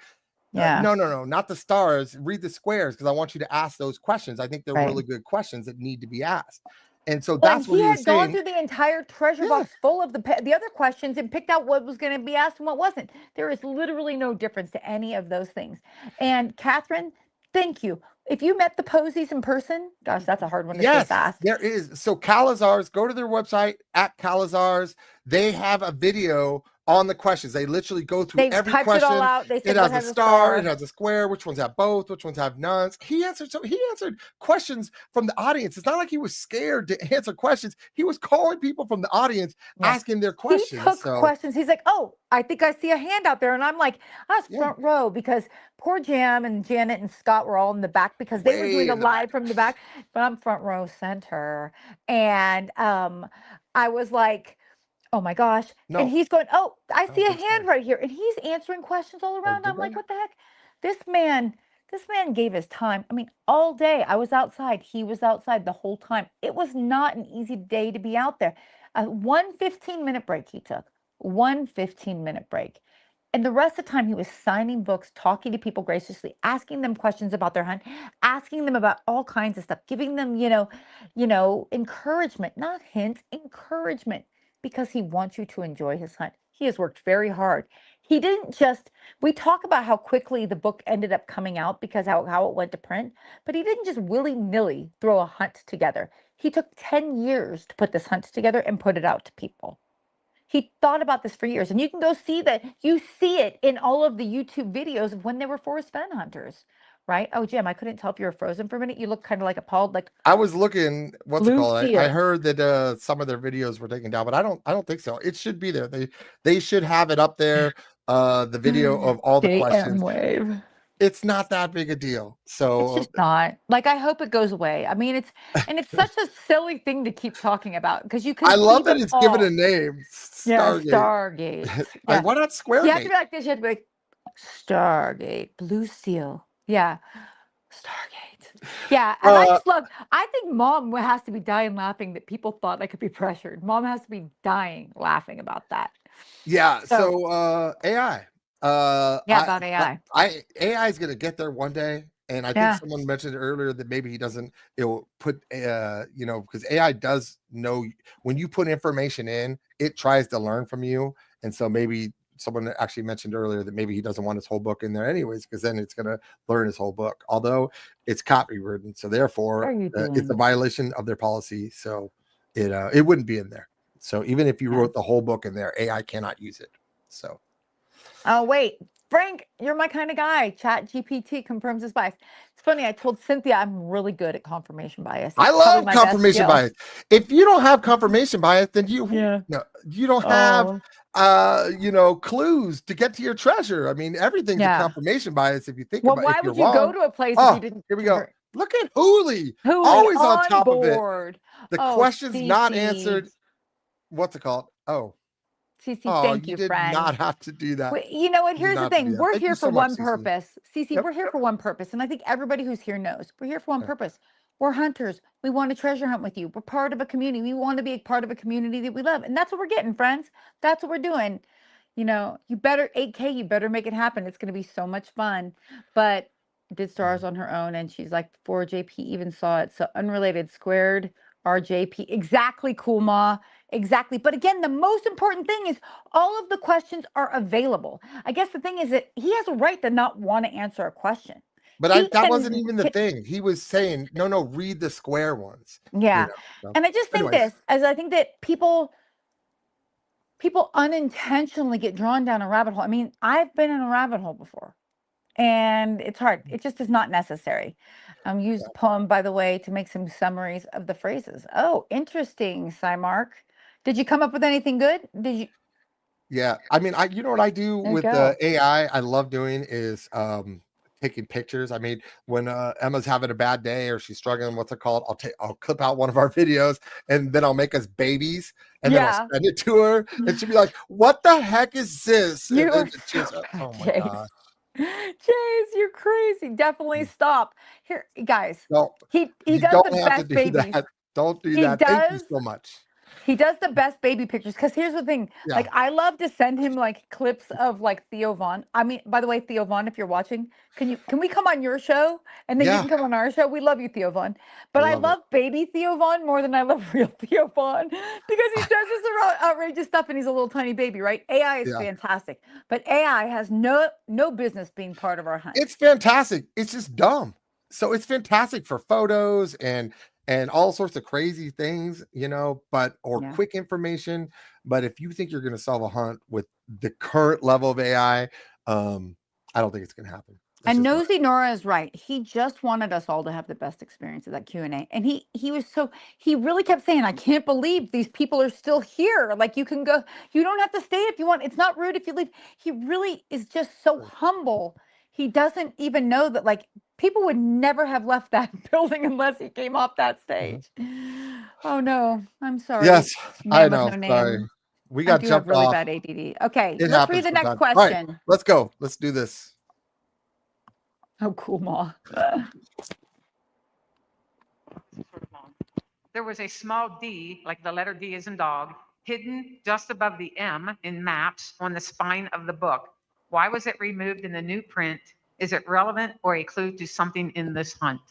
Yeah. no, not the stars, read the squares, because I want you to ask those questions. I think they're Right. really good questions that need to be asked. And so Well, that's what he he was had gone saying. through the entire treasure Yeah. box full of the other questions and picked out what was going to be asked and what wasn't. There is literally no difference to any of those things. And Catherine, thank you. If you met the Poseys in person, gosh, that's a hard one to say Yes, fast. there is. So Calazar's, go to their website at Calazar's. They have a video on the questions. They literally go through They've every typed it all question. out. They said It what has a has star, it has a square, which ones have both, which ones have none. He answered questions from the audience. It's not like he was scared to answer questions. He was calling people from the audience, Yeah. asking their He questions. took So questions. He's like, oh, I think I see a hand out there. And I'm like, I was Yeah. front row, because poor Jam and Janet and Scott were all in the back because they were Way doing the in the back. live from the back. But I'm front row center. And I was like, oh my gosh. No. And he's going, oh, I don't see a think so. hand right here. And he's answering questions all around. did I'm like, they? what the heck? This man gave his time. I mean, all day I was outside. He was outside the whole time. It was not an easy day to be out there. One 15-minute break he took. One 15-minute break. And the rest of the time he was signing books, talking to people graciously, asking them questions about their hunt, asking them about all kinds of stuff, giving them, encouragement, not hints, encouragement, because he wants you to enjoy his hunt. He has worked very hard. He didn't just, we talk about how quickly the book ended up coming out because how it went to print, but he didn't just willy-nilly throw a hunt together. He took 10 years to put this hunt together and put it out to people. He thought about this for years, and you can go see that. You see it in all of the YouTube videos of when they were Forrest Fenn hunters, right? Oh, Jim, I couldn't tell if you were frozen for a minute. You look kind of like appalled, like I was looking, what's it Blue called? I Seal. heard that some of their videos were taken down, but I don't think so. It should be there. They should have it up there. The video of all the questions. wave. It's not that big a deal. It's So just not. Like, I hope it goes away. I mean, it's such a silly thing to keep talking about, because you can I love see that them it's given all. a name. Yeah, Stargate. Stargate. Yeah. Why not Square You have to Gate? be like this. You have to be like, Stargate, Blue Seal. Yeah. Stargate. Yeah. And I just love, I think Mom has to be dying laughing that people thought I could be pressured. Mom has to be dying laughing about that. Yeah. So- So AI. Yeah, about AI. AI is gonna get there one day. And I Yeah. think someone mentioned earlier that maybe it'll put because AI does know when you put information in, it tries to learn from you. And so maybe someone actually mentioned earlier that maybe he doesn't want his whole book in there anyways, because then it's gonna learn his whole book, although it's copywritten. So therefore What are you it's a doing? violation of their policy. So it wouldn't be in there. So even if you Yeah. wrote the whole book in there, AI cannot use it. So Oh, wait. Frank, you're my kind of guy. Chat GPT confirms his bias. It's funny. I told Cynthia I'm really good at confirmation bias. I It's probably love my best confirmation skill. bias. If you don't have confirmation bias, then you don't have clues to get to your treasure. I mean, everything's Yeah. a confirmation bias if you think Well, about it. why If you're would you go wrong. to a place Oh, if you didn't? here we go. convert? Look at Hooli. Who Always on top of it. board. The Oh, questions not Cece. answered. What's it called? Oh, Cece, oh, thank you you, did friend. not have to do that. Wait, you know what? You did Here's the not have to do thing. that. We're Thank you here so for much, one Cece. purpose. Cece, Yep, we're here yep. for one purpose. And I think everybody who's here knows we're here for one Yeah. purpose. We're hunters. We want to treasure hunt with you. We're part of a community. We want to be a part of a community that we love. And that's what we're getting, friends. That's what we're doing. You better 8K, you better make it happen. It's going to be so much fun. But did stars on her own. And she's like, before JP even saw it. So unrelated, squared RJP. Exactly, cool, Ma. Exactly. But again, the most important thing is all of the questions are available. I guess the thing is that he has a right to not want to answer a question. But that wasn't even the thing. He was saying, no, read the square ones. Yeah. So, and I just think anyways. I think that people unintentionally get drawn down a rabbit hole. I mean, I've been in a rabbit hole before. and it's hard. It just is not necessary. Use the poem, by the way, to make some summaries of the phrases. Oh, interesting, Cymark. Did you come up with anything good? Did you? Yeah, I mean, you know what I do There you with go. the AI? I love doing is taking pictures. I mean, when Emma's having a bad day or she's struggling, what's it called? I'll clip out one of our videos and then I'll make us babies and then I'll Yeah. send it to her and she'll be like, "What the heck is this?" And You then are she's so bad, oh my Chase. god. Chase, you're crazy. Definitely stop. Here, guys. No, He you does the don't have to best do babies. that. Don't do He that. Thank you does. so much. He does the best baby pictures because here's the thing. Yeah. Like, I love to send him like clips of like Theo Vaughn. I mean, by the way, Theo Vaughn, if you're watching, can we come on your show and then you Yeah. can come on our show? We love you, Theo Vaughn. I But I love it. love baby Theo Vaughn more than I love real Theo Vaughn because he says this outrageous stuff and he's a little tiny baby, right? AI is Yeah. fantastic, but AI has no business being part of our hunt. It's fantastic. It's just dumb. So it's fantastic for photos and all sorts of crazy things, you know, but Yeah. quick information. But if you think you're going to solve a hunt with the current level of AI, I don't think it's going to happen. It's And just not. Nosy Nora is right. He just wanted us all to have the best experience of that Q&A. And he really kept saying, I can't believe these people are still here. Like, you can go, you don't have to stay if you want. It's not rude if you leave. He really is just so humble. He doesn't even know that, like, people would never have left that building unless he came off that stage. Oh no, I'm sorry. Yes, I Man with know. no Sorry. name. We I got do have jumped really off. bad ADD. Okay, It let's read happens the next sometimes. All right, question. let's go. Let's do this. Oh, cool, Ma. There was a small D, like the letter D is in dog, hidden just above the M in maps on the spine of the book. Why was it removed in the new print? Is it relevant or a clue to something in this hunt?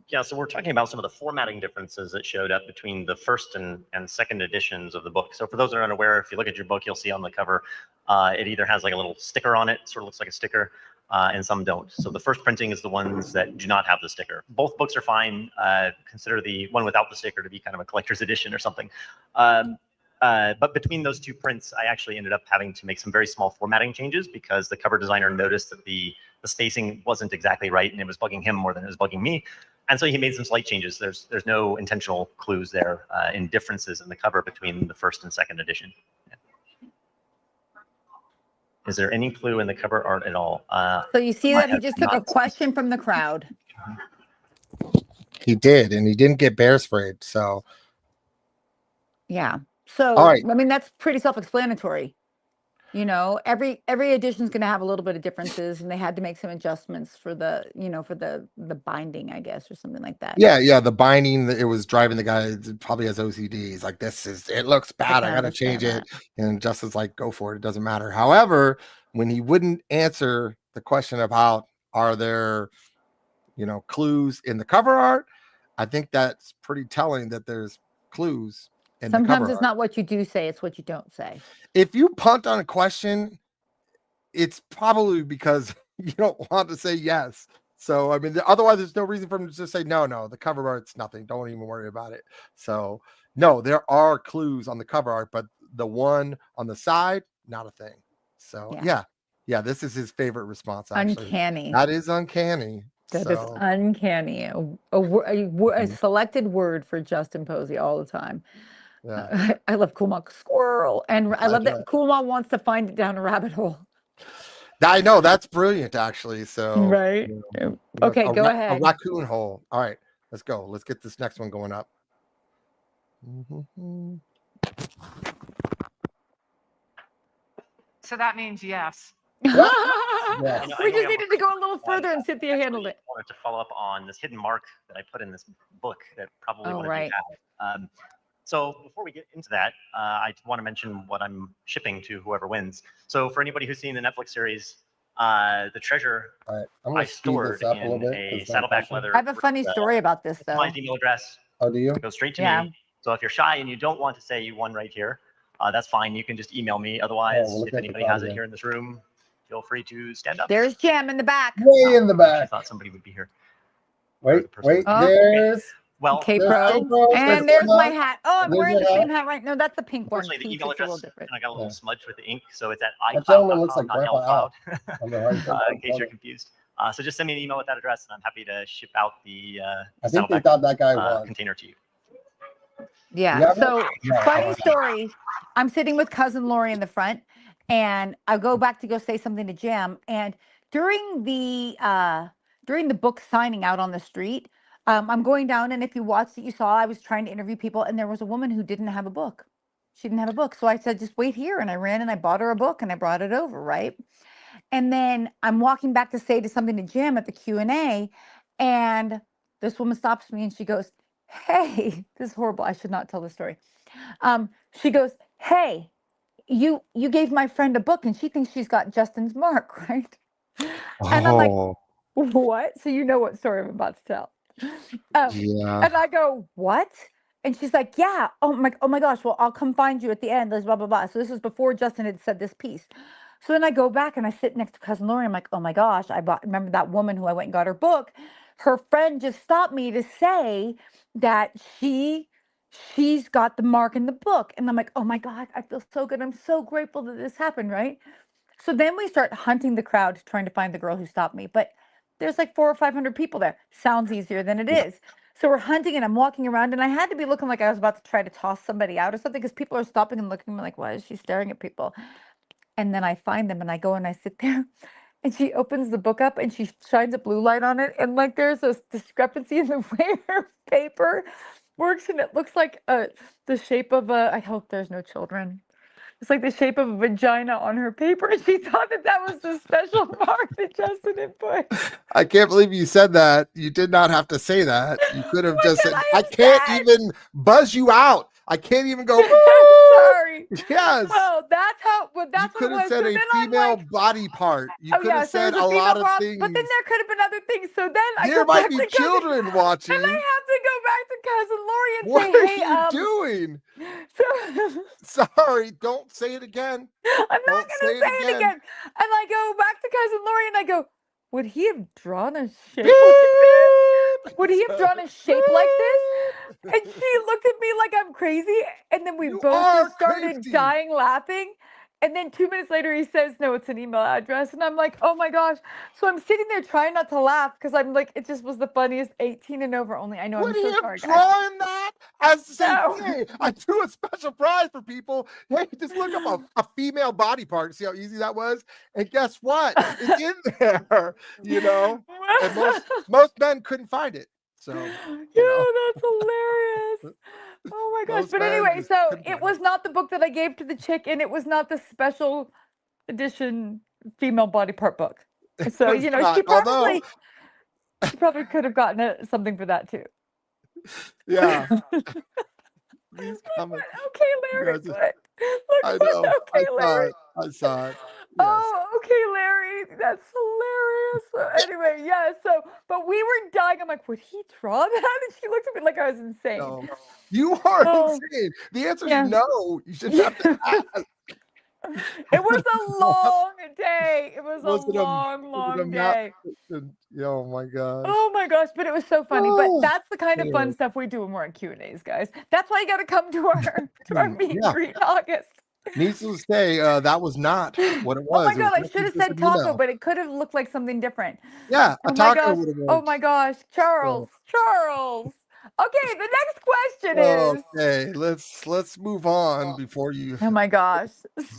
Yeah, so we're talking about some of the formatting differences that showed up between the first and second editions of the book. So for those that are unaware, if you look at your book, you'll see on the cover, it either has like a little sticker on it, sort of looks like a sticker, and some don't. So the first printing is the ones that do not have the sticker. Both books are fine. Consider the one without the sticker to be kind of a collector's edition or something. But between those two prints, I actually ended up having to make some very small formatting changes because the cover designer noticed that the spacing wasn't exactly right and it was bugging him more than it was bugging me. And so he made some slight changes. There's no intentional clues there in differences in the cover between the first and second edition. Yeah. Is there any clue in the cover art at all? So you see that he just took a not- question from the crowd. He did, and he didn't get bear sprayed. So Yeah. So, all right. I mean, that's pretty self-explanatory. You know, every edition is going to have a little bit of differences, and they had to make some adjustments for the, you know, for the binding, I guess, or something like that. Yeah, the binding, it was driving the guy, probably has OCD. He's like, it looks bad. I can got to change understand it. And Justin's like, go for it. It doesn't matter. However, when he wouldn't answer the question about, are there, you know, clues in the cover art, I think that's pretty telling that there's clues in the cover Sometimes it's art. not what you do say, it's what you don't say. If you punt on a question, it's probably because you don't want to say yes. So, I mean, otherwise, there's no reason for him to just say, no, the cover art's nothing. Don't even worry about it. So, no, there are clues on the cover art, but the one on the side, not a thing. So, yeah, this is his favorite response, actually. Uncanny. That is uncanny. That is uncanny. A selected word for Justin Posey all the time. Yeah. I love Cool Squirrel. And I love that Cool wants to find it down a rabbit hole. I know, that's brilliant, actually. So, right. You know, Okay, go ahead. A raccoon hole. All right, let's go. Let's get this next one going up. So that means yes. Yes. We just needed to go a little further, and Cynthia handled it. I wanted to follow up on this hidden mark that I put in this book that probably one of you have. So before we get into that, I want to mention what I'm shipping to whoever wins. So for anybody who's seen the Netflix series, the treasure I stored in a saddleback leather. I have a funny story about this, though. My email address. Oh, do you? Go straight to me. So if you're shy and you don't want to say you won right here, that's fine. You can just email me. Otherwise, if anybody has it here in this room, feel free to stand up. There's Jam in the back. Way in the back. I thought somebody would be here. Wait. Oh. There's Well, Okay, There's Pro. K-Pro, And there's there's my Matt, hat. Oh, I'm there's wearing your the same hat. hat right now. That's the pink one. unfortunately, the Pink email looks a little address different. kind of got a little Yeah. smudged with the ink, so it's at That gentleman looks iCloud.com, like not Grandpa Al. lcloud, I don't know how you in case you're confused. So just send me an email with that address, and I'm happy to ship out the I think they Saddleback thought that guy won. container to you. Yeah. You have So it? No, I funny don't. story. I'm sitting with cousin Lori in the front, and I go back to go say something to Jim. And during the book signing out on the street, I'm going down, and if you watched it, you saw I was trying to interview people, and there was a woman who didn't have a book. She didn't have a book, so I said, "Just wait here." And I ran and I bought her a book, and I brought it over, right? And then I'm walking back to say to something to Jim at the Q&A, and this woman stops me and she goes, "Hey," this is horrible. I should not tell this story. She goes, "Hey, you gave my friend a book and she thinks she's got Justin's mark, right?" And I'm like, Oh, "What?" So you know what story I'm about to tell. yeah. And I go, "What?" And she's like, "Yeah." Oh my gosh. Well, I'll come find you at the end. Blah, blah, blah. So this was before Justin had said this piece. So then I go back and I sit next to cousin Lori. I'm like, "Oh my gosh, remember that woman who I went and got her book. Her friend just stopped me to say that she's got the mark in the book." And I'm like, "Oh my God, I feel so good. I'm so grateful that this happened," right? So then we start hunting the crowd trying to find the girl who stopped me. But there's like 400 or 500 people there. Sounds easier than it Yeah. is. So we're hunting and I'm walking around and I had to be looking like I was about to try to toss somebody out or something because people are stopping and looking at me like, "Why is she staring at people?" And then I find them and I go and I sit there and she opens the book up and she shines a blue light on it. And like there's this discrepancy in the way her paper works. And it looks like the shape of I hope there's no children. It's like the shape of a vagina on her paper. And she thought that that was the special mark that Justin had put. I can't believe you said that. You did not have to say that. You could have What just did said, I I have can't said? even buzz you out. I can't even go, Sorry. yes. Well, that's You what could it have was. said So a then I'm female like, body part. You oh could yeah, have so said there's a a female lot of problem, things. but then there could have been other things. So then I There go might back be to cousin, children and watching. I have to go back to cousin Lori and What say, are "Hey, you doing? so Sorry, don't say it again. I'm not Don't gonna say it say it again. again." And I go back to cousin Lori and I go, "Would he have drawn a shape Beep. like this? Would he have drawn a shape like this?" And she looked at me like I'm crazy. And then we You both are just started crazy. dying laughing. And then 2 minutes later, he says, "No, it's an email address." And I'm like, "Oh my gosh." So I'm sitting there trying not to laugh because I'm like, it just was the funniest 18 and over only. I know. Would I'm he so have sorry, guys. drawn that as to say, No. "Hey, I do a special prize for people. Hey, just look up a female body part. See how easy that was?" And guess what? It's in there, you know. And most men couldn't find it. So, you know, That's hilarious. Oh my gosh. most But men anyway, just so couldn't it find was not the book that I gave to the chick, and it was not the special edition female body part book. So, It's you know, not. she Although, probably could have gotten something for that too. yeah, these comments. Okay, You Larry. guys are- What? Look I what know. okay, Larry. I saw it. Yes. Oh, okay, Larry. That's hilarious. So anyway, yeah. So, but we were dying. I'm like, "Would he draw that?" And she looked at me like I was insane. No, you are Oh, insane. The answer yeah. is no. You shouldn't have to ask. It was a long day. It was a Was it a long map? day. Oh my gosh. Oh my gosh, but it was so funny. But Oh, that's the kind of anyway. fun stuff we do when we're in Q&As, guys. That's why you got to come to our meet Yeah. and greet in August. Needless to say, that was not what it was. Oh my It God, was I should have actually just said an taco, email. but it could have looked like something different. Yeah, a Oh my taco gosh. would have Oh worked. my gosh, Charles. Okay, the next question is. Okay, let's move on before you Oh my gosh.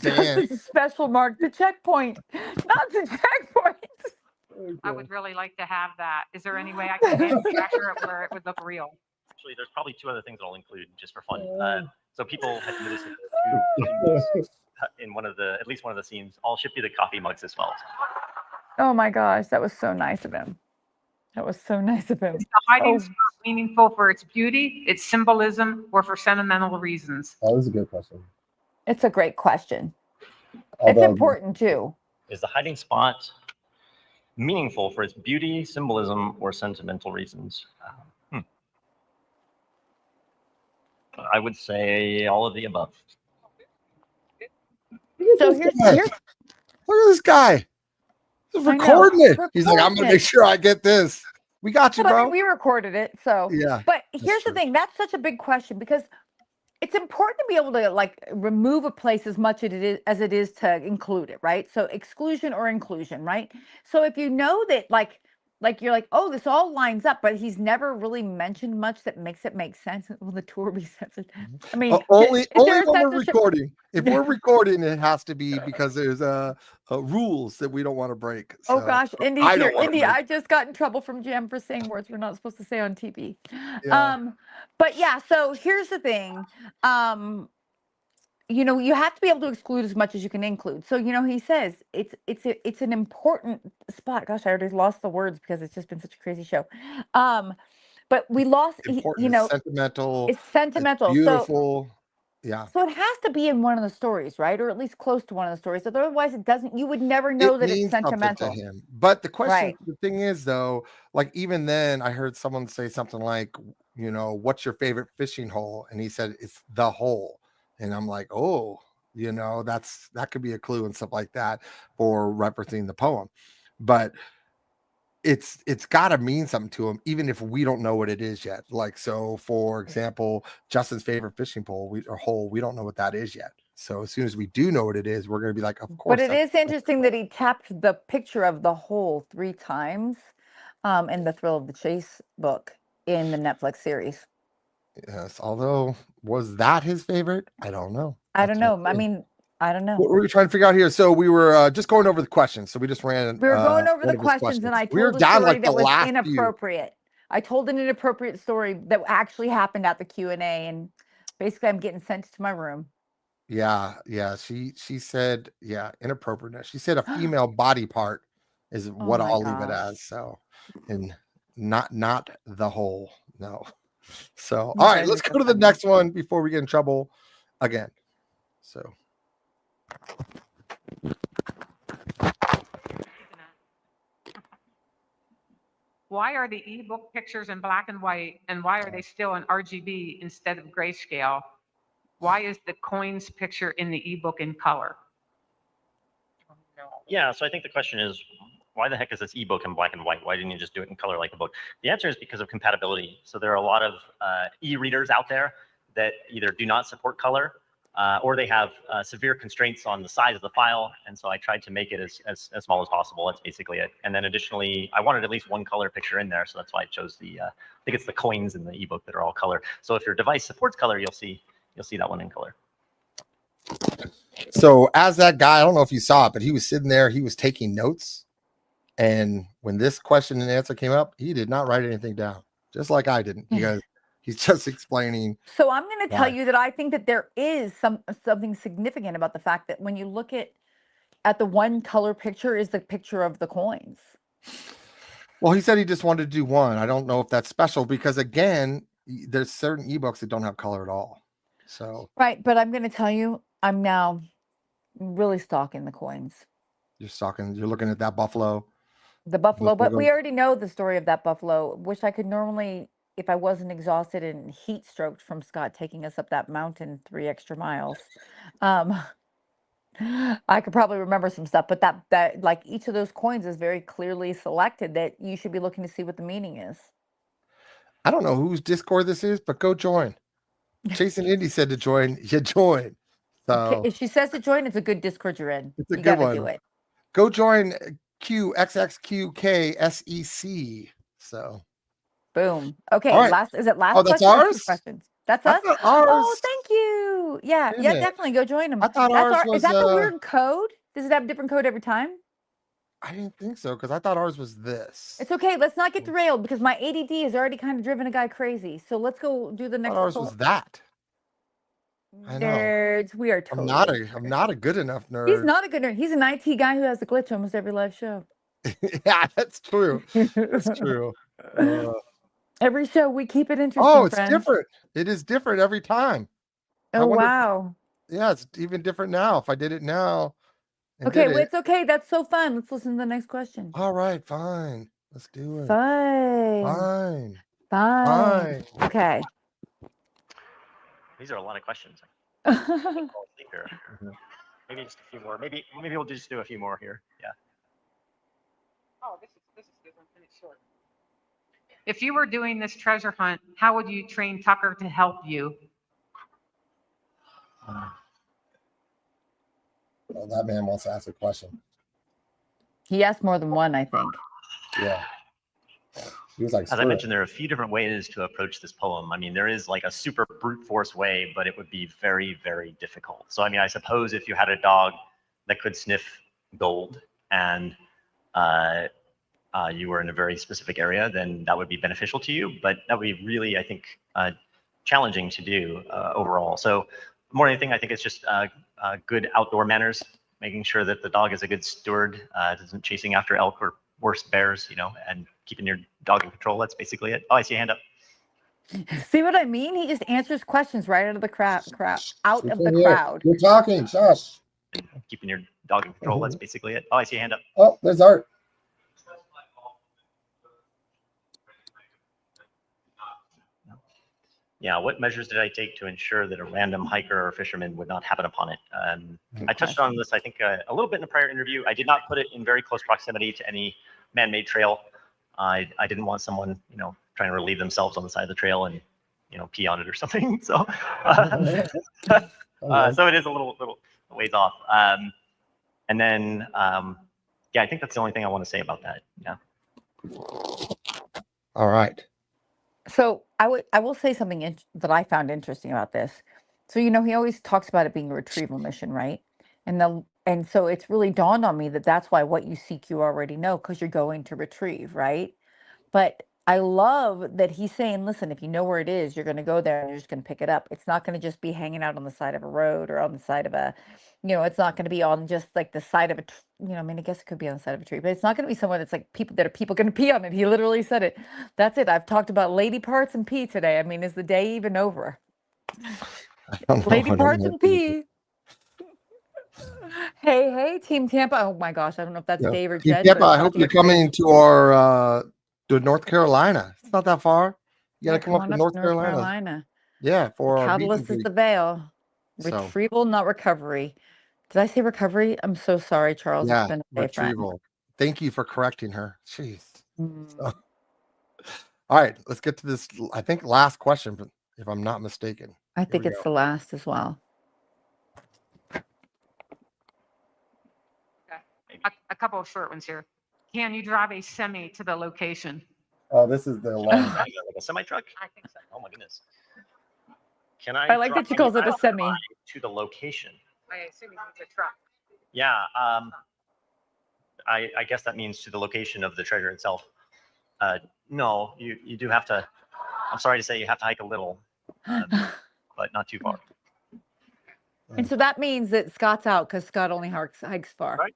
Dan. The special mark, the checkpoint, not the checkpoint. I would really like to have that. Is there any way I can manufacture it where it would look real? Actually, there's probably two other things I'll include just for fun. So people have noticed that there are two in at least one of the scenes. I'll ship you the coffee mugs as well. Oh my gosh, that was so nice of him. That was so nice of him. Is the hiding Oh. spot meaningful for its beauty, its symbolism, or for sentimental reasons? That was a good question. It's a great question. It's Although- important too. Is the hiding spot meaningful for its beauty, symbolism, or sentimental reasons? I would say all of the above. So here's Look at this guy. He's I know, recording it. He's like, "I'm recording gonna make it. sure I get this." We got you, But I bro. mean, we recorded it, so. Yeah. But that's here's the true. thing: that's such a big question because it's important to be able to like remove a place as much as it is to include it, right? So exclusion or inclusion, right? So if you know that like you're like, oh, this all lines up, but he's never really mentioned much that makes it make sense. Will the tour be censored? I mean, Only is only there a when we're censorship? recording. If we're recording, it has to be because there's rules that we don't want to break. Oh So gosh, Indy's I don't here. want to Indy, break. I just got in trouble from Jim for saying words we're not supposed to say on TV. Yeah. But yeah, so here's the thing. You have to be able to exclude as much as you can include. So, he says it's an important spot. Gosh, I already lost the words because it's just been such a crazy show. But we lost, Important. It's sentimental. it's It's sentimental. beautiful. Yeah. So it has to be in one of the stories, right? Or at least close to one of the stories. Otherwise, it doesn't. You would never It know that it's means something to sentimental, him. But right? the thing is, though, like even then, I heard someone say something like, what's your favorite fishing hole? And he said, it's the hole. And I'm like, oh, that could be a clue and stuff like that for referencing the poem. But it's got to mean something to him, even if we don't know what it is yet. Like, so for example, Justin's favorite fishing pole or hole, we don't know what that is yet. So as soon as we do know what it is, we're going to be like, of But course. it is interesting that he tapped the picture of the hole 3 times in the Thrill of the Chase book in the Netflix series. Yes. Although, was that his favorite? I don't know. I don't know. I mean, I don't know. What were we trying to figure out here? So we were just going over the questions. So we just ran. We were going over one the of his questions, and I We were told a down story like the that was last few. inappropriate. I told an inappropriate story that actually happened at the Q&A, and basically I'm getting sent to my room. Yeah. She said, inappropriateness. She said a female body part is what my I'll leave it gosh. as. So, and not the whole. No. So, You all right, guys are let's so go to the funny. next one before we get in trouble again. So. Why are the ebook pictures in black and white, and why are they still in RGB instead of grayscale? Why is the coins picture in the ebook in color? Yeah, so I think the question is, why the heck is this ebook in black and white? Why didn't you just do it in color like the book? The answer is because of compatibility. So there are a lot of e-readers out there that either do not support color or they have severe constraints on the size of the file. And so I tried to make it as small as possible. That's basically it. And then additionally, I wanted at least one color picture in there. So that's why I chose I think it's the coins in the ebook that are all color. So if your device supports color, you'll see that one in color. So as that guy, I don't know if you saw it, but he was sitting there, he was taking notes. And when this question and answer came up, he did not write anything down, just like I didn't, because he's just explaining. So I'm going to tell you that I think that there is something significant about the fact that when you look at the one color picture is the picture of the coins. Well, he said he just wanted to do one. I don't know if that's special because there's certain ebooks that don't have color at all. So right, but I'm going to tell you, I'm now really stalking the coins. you're looking at that buffalo. The buffalo, but we already know the story of that buffalo. Wish I could normally, if I wasn't exhausted and heat stroked from Scott taking us up that mountain 3 extra miles. I could probably remember some stuff, but that like each of those coins is very clearly selected that you should be looking to see what the meaning is. I don't know whose Discord this is, but go join. Chase and Indy said to join. You join. So Okay, if she says to join, it's a good Discord you're in. It's a You good got to one. do it. Go join QXXQKSEC. So boom. Okay, right. Is it last Oh, that's question or 2 ours? questions? That's I us? thought ours. Oh, thank you. Yeah, definitely go join them. I thought ours was. Is that the weird code? Does it have a different code every time? I didn't think so because I thought ours was this. It's okay. Let's not get derailed because my ADD has already kind of driven a guy crazy. So let's go do the next. Ours was that. I know. Nerds, we are totally. I'm not a good enough nerd. He's not a good nerd. He's an IT guy who has a glitch almost every live show. Yeah, that's true. That's true. Every show we keep it interesting. Oh, it's friends. different. It is different every time. Oh wow. Yeah, it's even different now. If I did it now. Okay, well, it's okay. That's so fun. Let's listen to the next question. All right, fine. Let's do it. Fine. Okay. These are a lot of questions. Maybe just a few more. Maybe we'll just do a few more here. Yeah. Oh, this is good one. Finish short. If you were doing this treasure hunt, how would you train Tucker to help you? Well, that man wants to ask a question. He asked more than one, I think. Yeah. He was like, As I mentioned, there are a few different ways to approach this poem. I mean, there is like a super brute force way, but it would be very, very difficult. So, I mean, I suppose if you had a dog that could sniff gold and you were in a very specific area, then that would be beneficial to you. But that would be really, I think, challenging to do overall. So more than anything, I think it's just good outdoor manners, making sure that the dog is a good steward, isn't chasing after elk or worse bears, you know, and keeping your dog in control. That's basically it. Oh, I see a hand up. See what I mean? He just answers questions right out of the crowd. Out of the Here. crowd. You're talking, shush. Keeping your dog in control. That's basically it. Oh, I see a hand up. Oh, there's Art. Yeah, what measures did I take to ensure that a random hiker or fisherman would not happen upon it? I touched on this, I think, a little bit in the prior interview. I did not put it in very close proximity to any man-made trail. I didn't want someone, you know, trying to relieve themselves on the side of the trail and, you know, pee on it or something. So, so it is a little ways off. And then, yeah, I think that's the only thing I want to say about that. Yeah. All right. So I will say something that I found interesting about this. So, you know, he always talks about it being a retrieval mission, right? And so it's really dawned on me that that's why what you seek, you already know, because you're going to retrieve, right? But I love that he's saying, listen, if you know where it is, you're going to go there and you're just going to pick it up. It's not going to just be hanging out on the side of a road or on the side of a, you know, it's not going to be on just like the side of a, you know, I mean, I guess it could be on the side of a tree, but it's not going to be somewhere that's like people going to pee on it. He literally said it. That's it. I've talked about lady parts and pee today. I mean, is the day even over? Lady parts and pee. Hey, Team Tampa. Oh my gosh, I don't know if that's Dave or Team Jen. Tampa, I hope you're coming to our to North Carolina. It's not that far. You got to come up to North Carolina. Yeah, for our Catalyst is the veil. Retrieval, not recovery. Did I say recovery? I'm so sorry, Charles. Yeah, it's been a day, retrieval. friend. Thank you for correcting her. Jeez. So, all right, let's get to this. I think last question, if I'm not mistaken. I think it's the last as well. A couple of short ones here. Can you drive a semi to the location? Oh, this is the long. Like a semi truck? I think so. Oh my goodness. Can I? I like that she calls it a semi. To the location. I assume it's a truck. Yeah. I guess that means to the location of the treasure itself. No, you do have to. I'm sorry to say, you have to hike a little, but not too far. And so that means that Scott's out because Scott only hikes far. Right.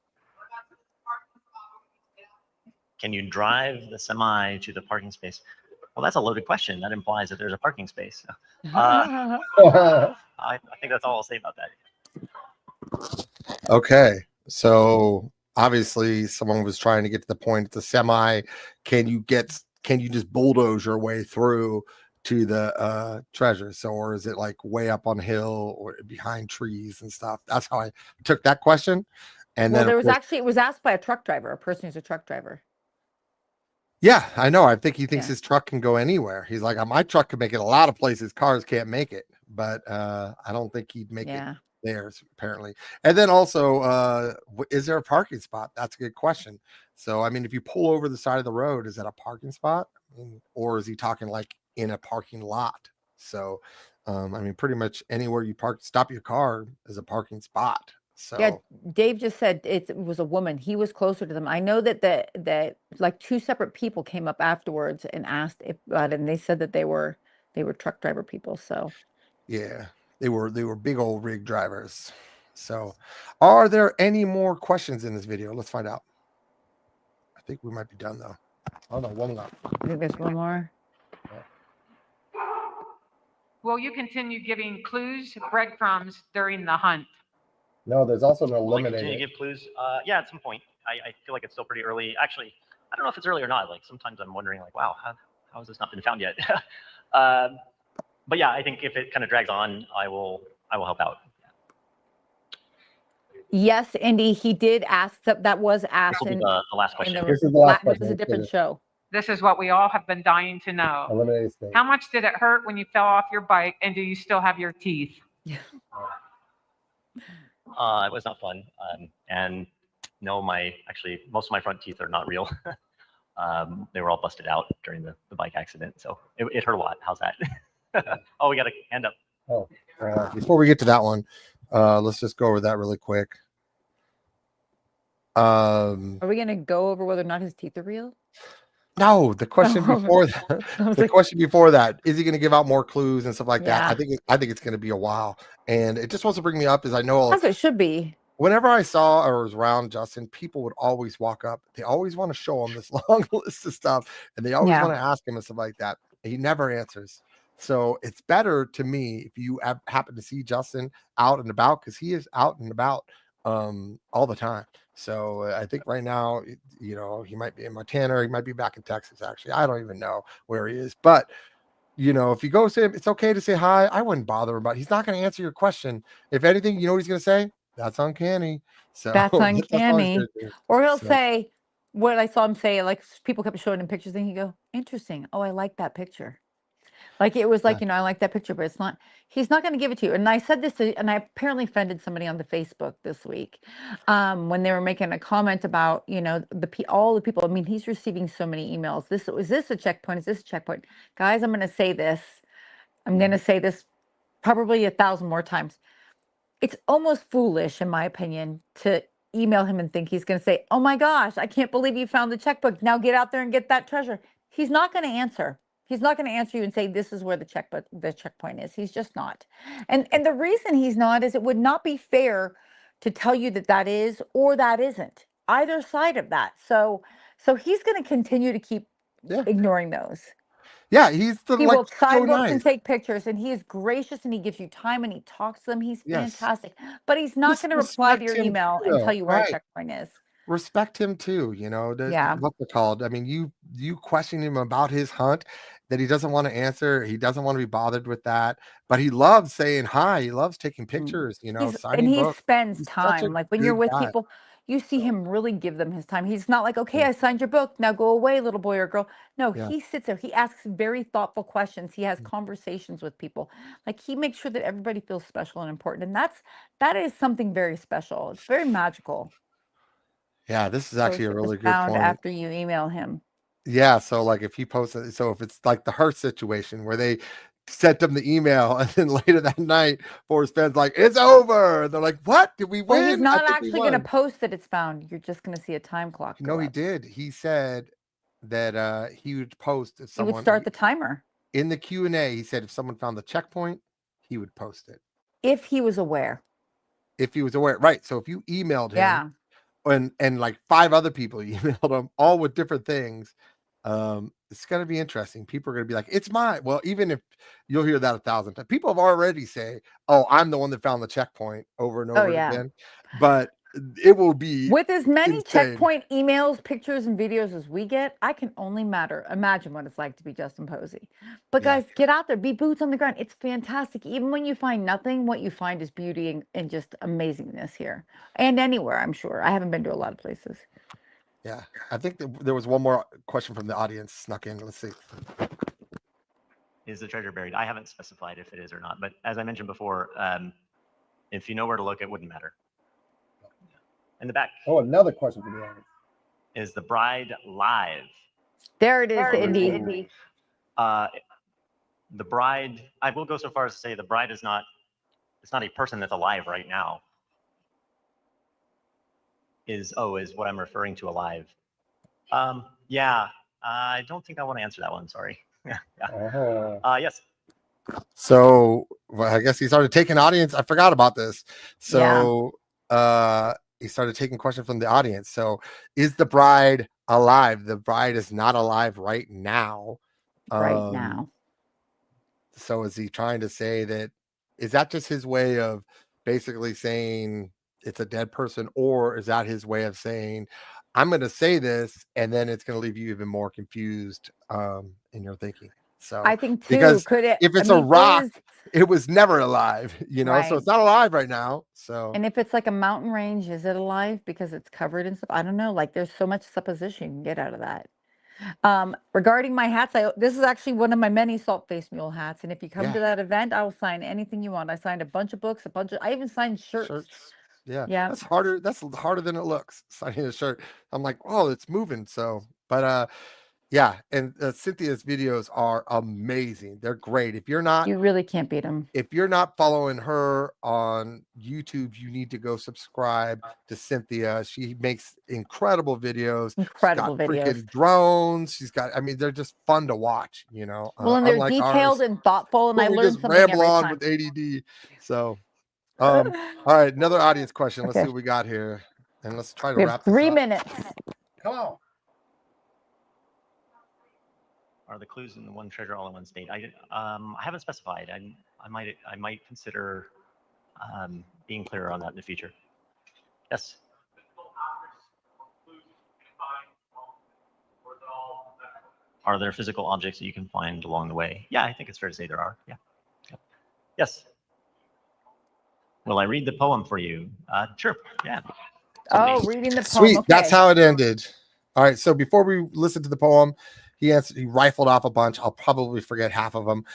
Can you drive the semi to the parking space? Well, that's a loaded question. That implies that there's a parking space. I think that's all I'll say about that. Okay, so obviously someone was trying to get to the point. It's a semi. Can you just bulldoze your way through to the treasure? So, or is it like way up on a hill or behind trees and stuff? That's how I took that question. And well, then it was asked by a truck driver, a person who's a truck driver. Yeah, I know. I think he thinks his truck can go anywhere. He's like, my truck can make it a lot of places. Cars can't make it, but I don't think he'd make it there, apparently. And then also, is there a parking spot? That's a good question. So, I mean, if you pull over the side of the road, is that a parking spot? Or is he talking like in a parking lot? So, I mean, pretty much anywhere you stop your car is a parking spot. So yeah, Dave just said it was a woman. He was closer to them. I know that like two separate people came up afterwards and asked if, and they said that they were truck driver people. So yeah, they were big old rig drivers. So, are there any more questions in this video? Let's find out. I think we might be done though. Oh no, one left. I think there's one more. Will you continue giving clues, breadcrumbs during the hunt? No, there's also no Will I eliminating. continue to give clues? Yeah, at some point. I feel like it's still pretty early. Actually, I don't know if it's early or not. Like sometimes I'm wondering, like, wow, how has this not been found yet? But yeah, I think if it kind of drags on, I will help out. Yes, Indy, he did ask that was asked This will be in the last question. This is the last it was question. a different show. This is what we all have been dying to know. Eliminate state. How much did it hurt when you fell off your bike, and do you still have your teeth? It was not fun. And no, actually, most of my front teeth are not real. They were all busted out during the bike accident. So it hurt a lot. How's that? Oh, we got a hand up. Oh, before we get to that one, let's just go over that really quick. Are we going to go over whether or not his teeth are real? No, the question before that. The question before that, is he going to give out more clues and stuff like that? Yeah. I think it's going to be a while, and it just wants to bring me up. Is I know As it should be. whenever I saw or was around Justin, people would always walk up. They always want to show him this long list of stuff, and they always want to ask him and stuff like that. He never answers. So it's better to me if you happen to see Justin out and about, because he is out and about all the time. So I think right now, you know, he might be in Montana, or he might be back in Texas. Actually, I don't even know where he is. But you know, if you go say it's okay to say hi, I wouldn't bother him. But he's not going to answer your question. If anything, you know what he's going to say? That's uncanny. So That's uncanny. Or he'll So- say what I saw him say. Like people kept showing him pictures, and he go, "Interesting. Oh, I like that picture." Like it was like, you know, I like that picture, but it's not, he's not going to give it to you. And I said this, and I apparently offended somebody on the Facebook this week when they were making a comment about, you know, all the people. I mean, he's receiving so many emails. Is this a checkpoint? Is this a checkpoint? Guys, I'm going to say this. I'm going to say this probably 1,000 more times. It's almost foolish, in my opinion, to email him and think he's going to say, "Oh my gosh, I can't believe you found the checkbook. Now get out there and get that treasure." He's not going to answer. He's not going to answer you and say, "This is where the checkpoint is." He's just not. And the reason he's not is it would not be fair to tell you that that is or that isn't, either side of that. So he's going to continue to keep ignoring those. Yeah, he's He like will so sidewalks nice. and take pictures, and he is gracious, and he gives you time, and he talks to them. He's fantastic. But he's not going to reply to your email and tell you where a checkpoint is. Respect him too, you know. Yeah. What's it called? I mean, you question him about his hunt that he doesn't want to answer. He doesn't want to be bothered with that, but he loves saying hi. He loves taking pictures, you know, signing he books. spends He's such time. a Like when you're good with guy. people, you see him really give them his time. He's not like, "Okay, I signed your book. Now go away, little boy or girl." No, he sits there. He asks very thoughtful questions. He has conversations with people. Like he makes sure that everybody feels special and important. And that is something very special. It's very magical. Yeah, this is actually a really good found point. after you email him. Yeah, so like if he posts it, so if it's like the Hurt situation where they sent him the email and then later that night, Forrest fans like, "It's over." They're like, "What? Did we win?" Well, he's I not think we actually going to won." post that it's found. You're just going to see a time clock. No, go he up. did. He said that he would post if He would someone start the timer. in the Q&A. He said if someone found the checkpoint, he would post it. If he was aware. If he was aware, right? So if you emailed him, Yeah. and like 5 other people emailed him, all with different things, it's going to be interesting. People are going to be like, "It's mine." Well, even if you'll hear that 1,000 times, people have already say, "Oh, I'm the one that found the checkpoint," over and over again. But it will be with as many insane. checkpoint emails, pictures, and videos as we get. I can only imagine what it's like to be Justin Posey. But guys, get out there, be boots on the ground. It's fantastic. Even when you find nothing, what you find is beauty and just amazingness here and anywhere. I'm sure. I haven't been to a lot of places. Yeah, I think there was one more question from the audience snuck in. Let's see. Is the treasure buried? I haven't specified if it is or not, but as I mentioned before, if you know where to look, it wouldn't matter. In the back. Oh, another question from the audience. Is the bride live? There it is, Indy. The bride, I will go so far as to say the bride is not, it's not a person that's alive right now. Is what I'm referring to alive. Yeah, I don't think I want to answer that one. Sorry. Yes. So I guess he started taking audience. I forgot about this. So he started taking questions from the audience. So is the bride alive? The bride is not alive right now. Right now. So is he trying to say that, is that just his way of basically saying it's a dead person, or is that his way of saying, "I'm going to say this," and then it's going to leave you even more confused in your thinking? So I think too, because if it's a rock, it was never alive, you know, so it's not alive right now. So, and if it's like a mountain range, is it alive because it's covered in stuff? I don't know. Like there's so much supposition you can get out of that. Regarding my hats, this is actually one of my many Salt Face Mule hats. And if you come Yeah. to that event, I will sign anything you want. I signed a bunch of books, I even signed shirts. Shirts. Yeah. Yeah. That's harder. That's harder than it looks. Signing a shirt. I'm like, oh, it's moving. So, but yeah. And Cynthia's videos are amazing. They're great. If you're not You really can't beat them. following her on YouTube, you need to go subscribe to Cynthia. She makes incredible videos. Incredible She's got videos. freaking drones. She's got, I mean, they're just fun to watch, you know. Well, and they're Unlike detailed ours, and thoughtful, and where I we learned just something ramble every on time. with ADD. So, all right, another audience question. Let's Okay. see what we got here, and let's try to We have wrap this 3 up. minutes. Come on. Are the clues in the one treasure all in one state? I haven't specified. I might consider being clearer on that in the future. Yes. Are there physical objects that you can find along the way? Yeah, I think it's fair to say there are. Yeah. Yep. Yes. Will I read the poem for you? Sure. Yeah. Oh, reading the poem. Sweet. Okay. That's how it ended. All right. So before we listen to the poem, he rifled off a bunch. I'll probably forget half of them.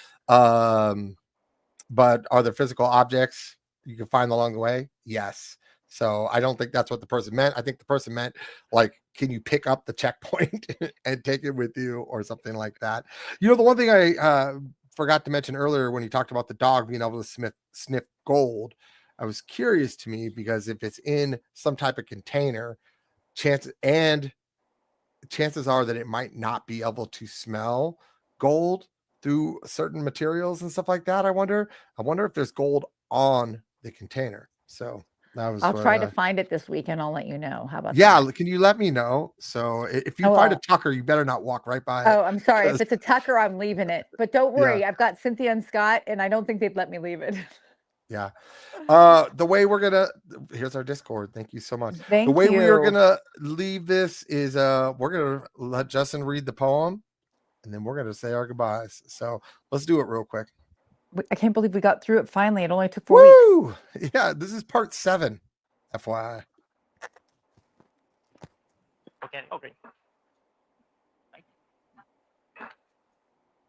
But are there physical objects you can find along the way? Yes. So I don't think that's what the person meant. I think the person meant, like, can you pick up the checkpoint and take it with you or something like that? You know, the one thing I forgot to mention earlier when he talked about the dog being able to sniff gold, I was curious to me because if it's in some type of container, chances are that it might not be able to smell gold through certain materials and stuff like that. I wonder if there's gold on the container. So that was. I'll try to find it this week, and I'll let you know. How about yeah, that? can you let me know? So if you I find a will. Tucker, you better not walk right by it. Oh, I'm sorry. If because- it's a Tucker, I'm leaving it. But don't worry, Yeah. I've got Cynthia and Scott, and I don't think they'd let me leave it. Yeah. The way we're gonna here's our Discord. Thank you so much. Thank The way we are you. gonna leave this is we're gonna let Justin read the poem, and then we're gonna say our goodbyes. So let's do it real quick. I can't believe we got through it finally. It only took 4 weeks. Woo! Yeah, this is part 7. FYI. Okay. Oh, great.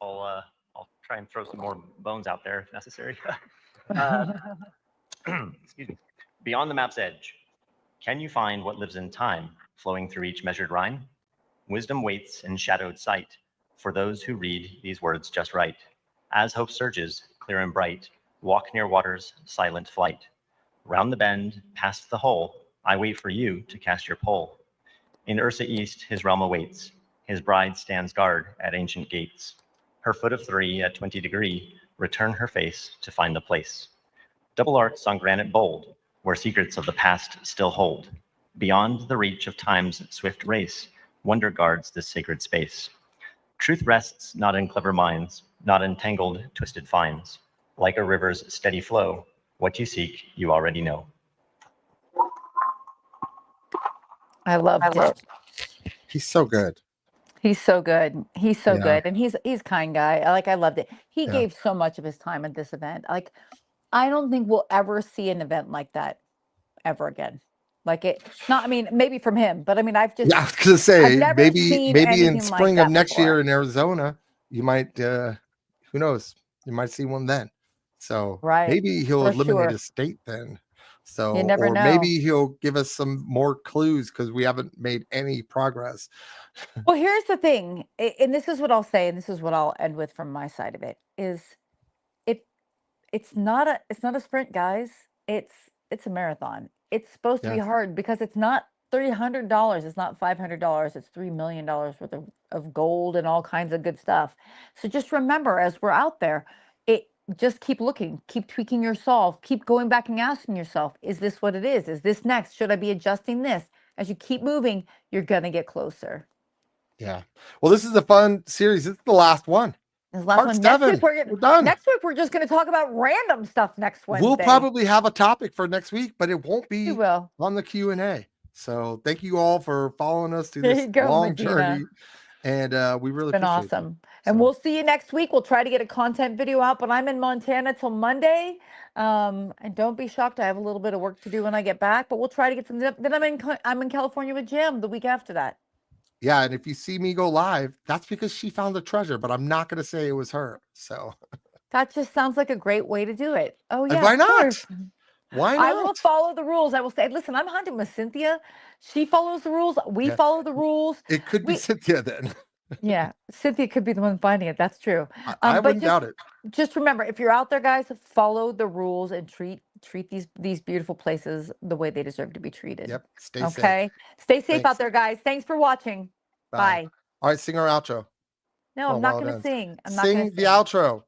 I'll try and throw some more bones out there if necessary. Excuse me. Beyond the map's edge, can you find what lives in time, flowing through each measured rhyme? Wisdom waits in shadowed sight for those who read these words just right. As hope surges, clear and bright, walk near water's silent flight. Round the bend, past the hole, I wait for you to cast your pole. In Ursa East, his realm awaits. His bride stands guard at ancient gates. Her foot of 3 at 20 degree, return her face to find the place. Double arts on granite bold, where secrets of the past still hold. Beyond the reach of time's swift race, wonder guards this sacred space. Truth rests not in clever minds, not in tangled, twisted finds. Like a river's steady flow, what you seek, you already know. I loved it. He's so good. He's so good. He's so Yeah. good. And he's a kind guy. I loved it. He Yeah. gave so much of his time at this event. Like, I don't think we'll ever see an event like that ever again. Like, I mean, maybe from him, but I mean, I've just, Yeah, I was gonna say never maybe seen in anything like spring of that next year before. in Arizona, you might who knows? You might see one then. So Right, maybe he'll for eliminate sure. his state then. So You never or know. maybe he'll give us some more clues because we haven't made any progress. Well, here's the thing, and this is what I'll say, and this is what I'll end with from my side of it, is it's not a sprint, guys. It's a marathon. It's supposed to be Yeah. hard because it's not $300. It's not $500. It's $3 million worth of gold and all kinds of good stuff. So just remember, as we're out there, just keep looking, keep tweaking yourself, keep going back and asking yourself, is this what it is? Is this next? Should I be adjusting this? As you keep moving, you're gonna get closer. Yeah. Well, this is a fun series. This is the last one. This last Part one. 7. Next week We're done. Next week we're just going to talk about random stuff next Wednesday. We'll probably have a topic for next week, but it won't We be will. on the Q&A. So thank you all for following us through There this you go, long Medina. journey. And we really It's been appreciate awesome. it. And So- we'll see you next week. We'll try to get a content video out, but I'm in Montana till Monday. And don't be shocked. I have a little bit of work to do when I get back, but we'll try to get something up. Then I'm in California with Jim the week after that. Yeah, and if you see me go live, that's because she found the treasure, but I'm not going to say it was her. So, That just sounds like a great way to do it. Oh and yeah, why of not? course. Why I will not? follow the rules. I will say, listen, I'm hunting with Cynthia. She follows the rules. We Yeah. follow the rules. It could be We, Cynthia then. yeah, Cynthia could be the one finding it. That's true. I But wouldn't doubt it. just remember, if you're out there, guys, follow the rules and treat these beautiful places the way they deserve to be treated. Yep. Stay safe. Okay. Stay safe Thanks. out there, guys. Thanks for watching. Bye. Bye. All right, sing our outro. No, Well, I'm not while it going to ends. sing. I'm not going Sing to the sing. outro.